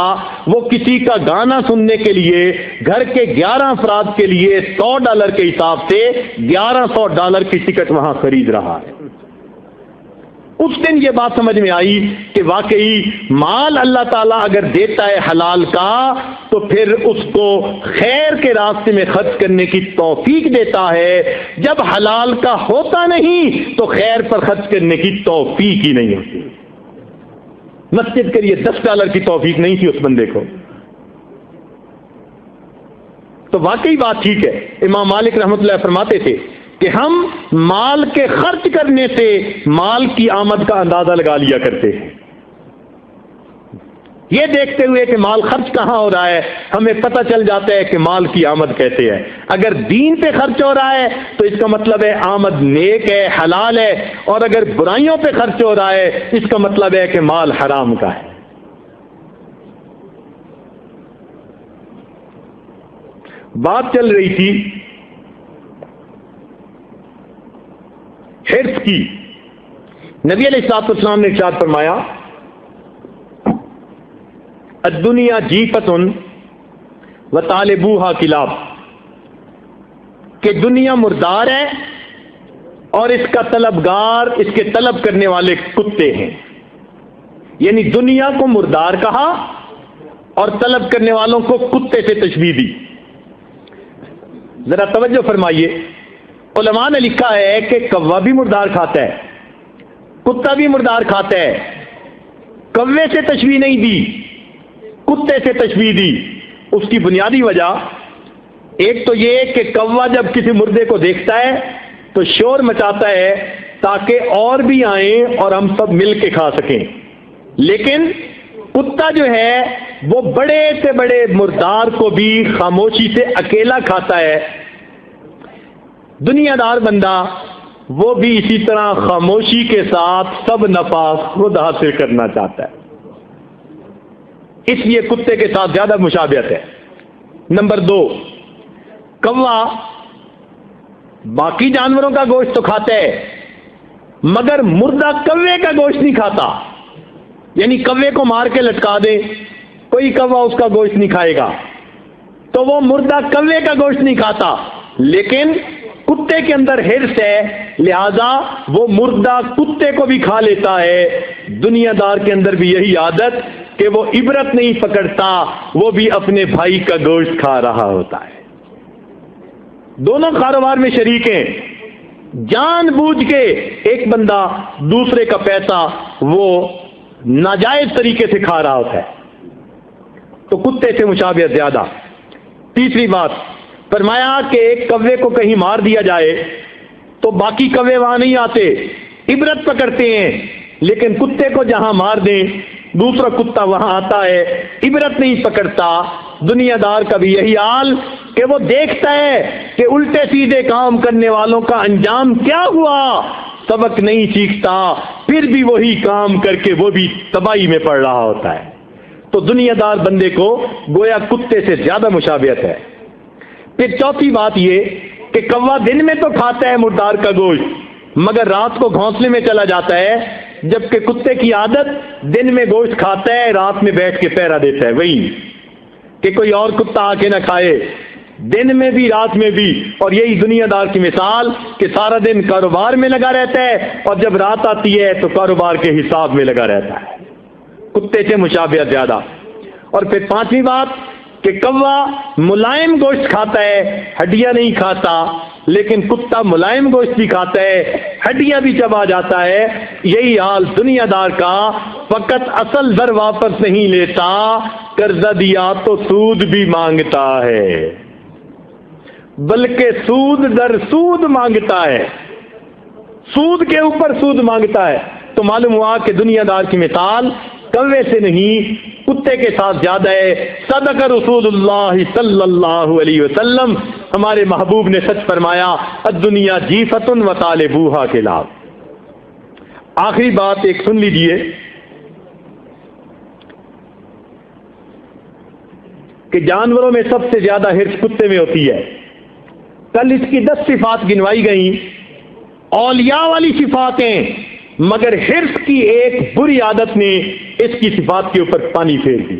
وہ کسی کا گانا سننے کے لیے گھر کے 11 افراد کے لیے $100 کے حساب سے $1100 کی ٹکٹ وہاں خرید رہا ہے۔ اس دن یہ بات سمجھ میں آئی کہ واقعی مال اللہ تعالیٰ اگر دیتا ہے حلال کا تو پھر اس کو خیر کے راستے میں خرچ کرنے کی توفیق دیتا ہے، جب حلال کا ہوتا نہیں تو خیر پر خرچ کرنے کی توفیق ہی نہیں ہوتی۔ مسجد کے لیے $10 کی توفیق نہیں تھی اس بندے کو، تو واقعی بات ٹھیک ہے۔ امام مالک رحمۃ اللہ فرماتے تھے کہ ہم مال کے خرچ کرنے سے مال کی آمد کا اندازہ لگا لیا کرتے ہیں، یہ دیکھتے ہوئے کہ مال خرچ کہاں ہو رہا ہے ہمیں پتہ چل جاتا ہے کہ مال کی آمد کیسے ہے۔ اگر دین پہ خرچ ہو رہا ہے تو اس کا مطلب ہے آمد نیک ہے، حلال ہے، اور اگر برائیوں پہ خرچ ہو رہا ہے اس کا مطلب ہے کہ مال حرام کا ہے۔ بات چل رہی تھی حرص کی، نبی علیہ الصلوۃ والسلام نے ارشاد فرمایا الدنیا جیفۃ وطالبوہا کلاب، کہ دنیا مردار ہے اور اس کا طلبگار، اس کے طلب کرنے والے کتے ہیں، یعنی دنیا کو مردار کہا اور طلب کرنے والوں کو کتے سے تشبیہ دی۔ ذرا توجہ فرمائیے، علماء نے لکھا ہے کہ کوا بھی مردار کھاتا ہے، کتا بھی مردار کھاتا ہے، کوے سے تشبیہ نہیں دی، کتے سے تشبیہ دی۔ اس کی بنیادی وجہ ایک تو یہ کہ کوا جب کسی مردے کو دیکھتا ہے تو شور مچاتا ہے تاکہ اور بھی آئیں اور ہم سب مل کے کھا سکیں، لیکن کتا جو ہے وہ بڑے سے بڑے مردار کو بھی خاموشی سے اکیلا کھاتا ہے۔ دنیا دار بندہ وہ بھی اسی طرح خاموشی کے ساتھ سب نفع خود حاصل کرنا چاہتا ہے، اس لیے کتے کے ساتھ زیادہ مشابہت ہے۔ نمبر 2، کوا باقی جانوروں کا گوشت تو کھاتا ہے مگر مردہ کوے کا گوشت نہیں کھاتا، یعنی کوے کو مار کے لٹکا دے کوئی کوا اس کا گوشت نہیں کھائے گا، تو وہ مردہ کوے کا گوشت نہیں کھاتا، لیکن کتے کے اندر حرص ہے لہذا وہ مردہ کتے کو بھی کھا لیتا ہے۔ دنیا دار کے اندر بھی یہی عادت کہ وہ عبرت نہیں پکڑتا، وہ بھی اپنے بھائی کا گوشت کھا رہا ہوتا ہے۔ دونوں کاروبار میں شریک ہیں، جان بوجھ کے ایک بندہ دوسرے کا پیسہ وہ ناجائز طریقے سے کھا رہا ہوتا ہے، تو کتے سے مشابہت زیادہ۔ تیسری بات فرمایا کہ ایک کوے کو کہیں مار دیا جائے تو باقی کوے وہاں نہیں آتے، عبرت پکڑتے ہیں، لیکن کتے کو جہاں مار دیں دوسرا کتا وہاں آتا ہے، عبرت نہیں پکڑتا۔ دنیا دار کا بھی یہی حال کہ وہ دیکھتا ہے کہ الٹے سیدھے کام کرنے والوں کا انجام کیا ہوا، سبق نہیں سیکھتا، پھر بھی وہی کام کر کے وہ بھی تباہی میں پڑ رہا ہوتا ہے۔ تو دنیا دار بندے کو گویا کتے سے زیادہ مشابہت ہے۔ پھر چوتھی بات یہ کہ کوا دن میں تو کھاتا ہے مردار کا گوشت، مگر رات کو گھونسلے میں چلا جاتا ہے، جبکہ کتے کی عادت دن میں گوشت کھاتا ہے، رات میں بیٹھ کے پہرا دیتا ہے، وہی کہ کوئی اور کتا آ کے نہ کھائے، دن میں بھی رات میں بھی۔ اور یہی دنیا دار کی مثال کہ سارا دن کاروبار میں لگا رہتا ہے اور جب رات آتی ہے تو کاروبار کے حساب میں لگا رہتا ہے، کتے سے مشابہت زیادہ۔ اور پھر پانچویں بات کہ کوا ملائم گوشت کھاتا ہے، ہڈیاں نہیں کھاتا، لیکن کتا ملائم گوشت بھی کھاتا ہے، ہڈیاں بھی چبا جاتا ہے۔ یہی حال دنیا دار کا، فقط اصل در واپس نہیں لیتا، قرضہ دیا تو سود بھی مانگتا ہے، بلکہ سود در سود مانگتا ہے، سود کے اوپر سود مانگتا ہے۔ تو معلوم ہوا کہ دنیا دار کی مثال کوے سے نہیں کتے کے ساتھ زیادہ ہے۔ صدق رسول اللہ صلی اللہ علیہ وسلم، ہمارے محبوب نے سچ فرمایا، الدنیا جیفۃ وطالبوہا کلاب۔ آخری بات ایک سن لیجئے کہ جانوروں میں سب سے زیادہ حرص کتے میں ہوتی ہے۔ کل اس کی 10 صفات گنوائی گئیں، اولیاء والی صفاتیں، مگر حرص کی ایک بری عادت نے اس کی صفات کے اوپر پانی پھیر دی۔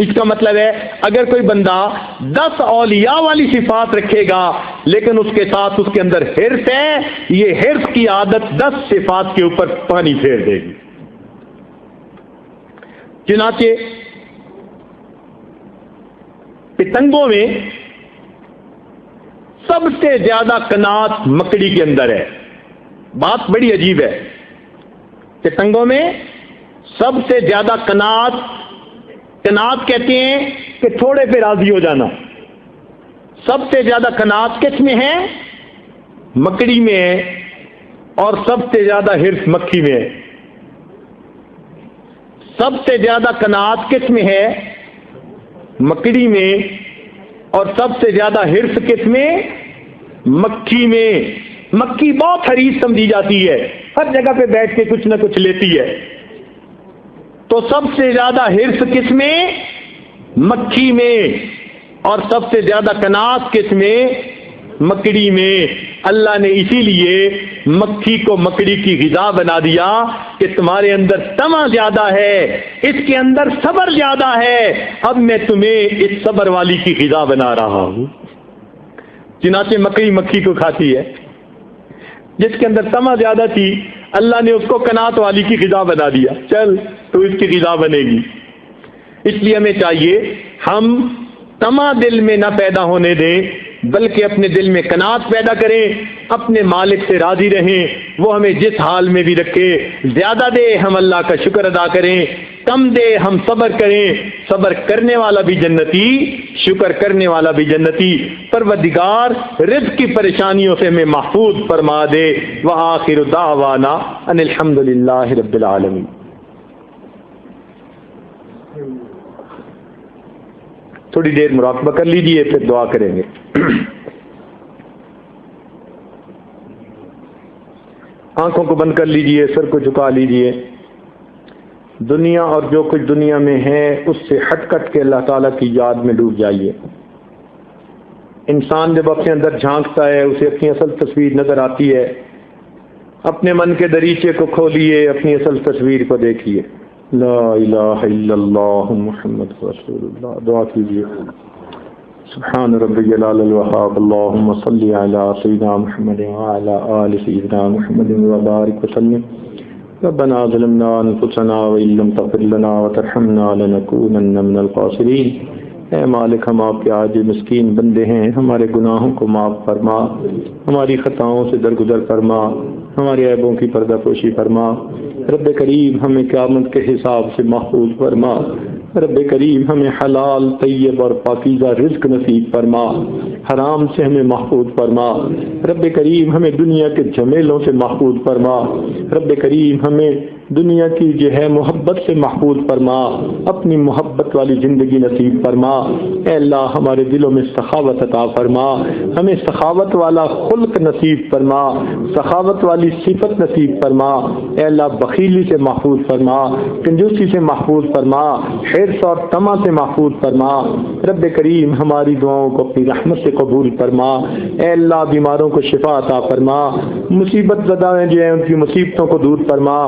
اس کا مطلب ہے اگر کوئی بندہ 10 اولیاء والی صفات رکھے گا لیکن اس کے ساتھ اس کے اندر حرص ہے، یہ حرص کی عادت 10 صفات کے اوپر پانی پھیر دے گی۔ چنانچہ پتنگوں میں سب سے زیادہ قناعت مکڑی کے اندر ہے۔ بات بڑی عجیب ہے، پتنگوں میں سب سے زیادہ قناعت کہتے ہیں کہ تھوڑے پہ راضی ہو جانا۔ سب سے زیادہ قناعت کس میں ہے؟ مکڑی میں ہے، اور سب سے زیادہ حرص مکھی میں ہے۔ سب سے زیادہ قناعت کس میں ہے؟ مکڑی میں، اور سب سے زیادہ حرص کس میں؟ مکھی میں۔ مکھی بہت حریص سمجھی جاتی ہے، ہر جگہ پہ بیٹھ کے کچھ نہ کچھ لیتی ہے، تو سب سے زیادہ حرص کس میں؟ مکھی میں، اور سب سے زیادہ قناعت کس میں؟ مکڑی میں۔ اللہ نے اسی لیے مکھی کو مکڑی کی غذا بنا دیا کہ تمہارے اندر طمع زیادہ ہے، اس کے اندر صبر زیادہ ہے، اب میں تمہیں اس صبر والی کی غذا بنا رہا ہوں۔ چنانچہ مکڑی مکھی کو کھاتی ہے، جس کے اندر طمع زیادہ تھی اللہ نے اس کو قناعت والی کی غذا بنا دیا، چل تو اس کی غذا بنے گی۔ اس لیے ہمیں چاہیے ہم طمع دل میں نہ پیدا ہونے دیں، بلکہ اپنے دل میں قناعت پیدا کریں، اپنے مالک سے راضی رہیں، وہ ہمیں جس حال میں بھی رکھے، زیادہ دے ہم اللہ کا شکر ادا کریں، کم دے ہم صبر کریں، صبر کرنے والا بھی جنتی، شکر کرنے والا بھی جنتی۔ پروردگار رزق کی پریشانیوں سے ہمیں محفوظ فرما دے۔ وآخر دعوانا ان الحمد للہ رب العالمین۔ تھوڑی دیر مراقبہ کر لیجئے، پھر دعا کریں گے۔ آنکھوں کو بند کر لیجئے، سر کو جھکا لیجئے۔ دنیا اور جو کچھ دنیا میں ہے اس سے ہٹ کٹ کے اللہ تعالیٰ کی یاد میں ڈوب جائیے۔ انسان جب اپنے اندر جھانکتا ہے اسے اپنی اصل تصویر نظر آتی ہے۔ اپنے من کے دریچے کو کھولیے، اپنی اصل تصویر کو دیکھیے۔ لا الہ الا اللہ محمد رسول اللہ۔ دعا کیجیے۔ سبحان ربی العلی الوہاب، اللہم صلی علی سیدنا محمد وعلی آل سیدنا محمد وبارک وسلم۔ ربنا ظلمنا انفسنا وان لم تغفر لنا وترحمنا لنکونن من الخاسرین۔ اے مالک، ہم آپ کے عاجز مسکین بندے ہیں، ہمارے گناہوں کو معاف فرما، ہماری خطاؤں سے درگزر فرما، ہمارے عیبوں کی پردہ پوشی فرما۔ رب کریم ہمیں قیامت کے حساب سے محفوظ فرما۔ رب کریم ہمیں حلال طیب اور پاکیزہ رزق نصیب فرما، حرام سے ہمیں محفوظ فرما۔ رب کریم ہمیں دنیا کے جھمیلوں سے محفوظ فرما۔ رب کریم ہمیں دنیا کی جو ہے محبت سے محفوظ فرما، اپنی محبت والی زندگی نصیب فرما۔ اے اللہ ہمارے دلوں میں سخاوت عطا فرما، ہمیں سخاوت والا خلق نصیب فرما، سخاوت والی صفت نصیب فرما، اے اللہ بخیلی سے محفوظ فرما، کنجوسی سے محفوظ فرما، حرص اور طمع سے محفوظ فرما۔ رب کریم ہماری دعاؤں کو اپنی رحمت سے قبول فرما، اے اللہ بیماروں کو شفا عطا فرما، مصیبت زدہ ہیں جو ہیں ان کی مصیبتوں کو دور فرما،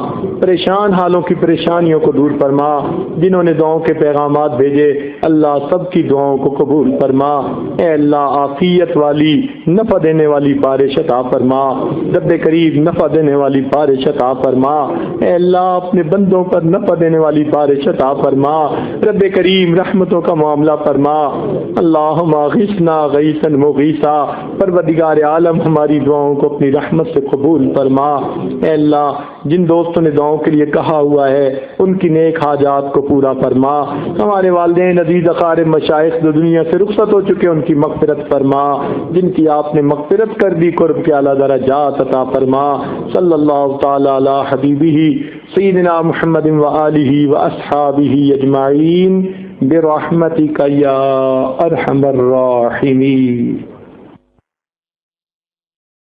پریشان حالوں کی پریشانیوں کو دور فرما، جنہوں نے دعاؤں کے پیغامات بھیجے اللہ سب کی دعاؤں کو قبول فرما، اے اللہ عافیت والی نفع دینے والی بارش عطا فرما، رب کریم نفع دینے والی بارش عطا فرما، اے اللہ اپنے بندوں پر نفع دینے والی بارش عطا فرما، رب کریم رحمتوں کا معاملہ فرما، اللہم اغثنا غیثا مغیثا، پروردگار عالم ہماری دعاؤں کو اپنی رحمت سے قبول فرما، اے اللہ جن دوستوں نے دعاؤں کے لیے کہا ہوا ہے ان کی نیک حاجات کو پورا فرما، ہمارے والدین عزیز اقارب مشائخ جو دنیا سے رخصت ہو چکے ان کی مغفرت فرما، جن کی آپ نے مغفرت کر دی قرب کے اعلیٰ درجات عطا فرما، صلی اللہ تعالی علی حبیبہ سیدنا محمد وآلہ واصحابہ اجمعین برحمتک یا ارحم الراحمین۔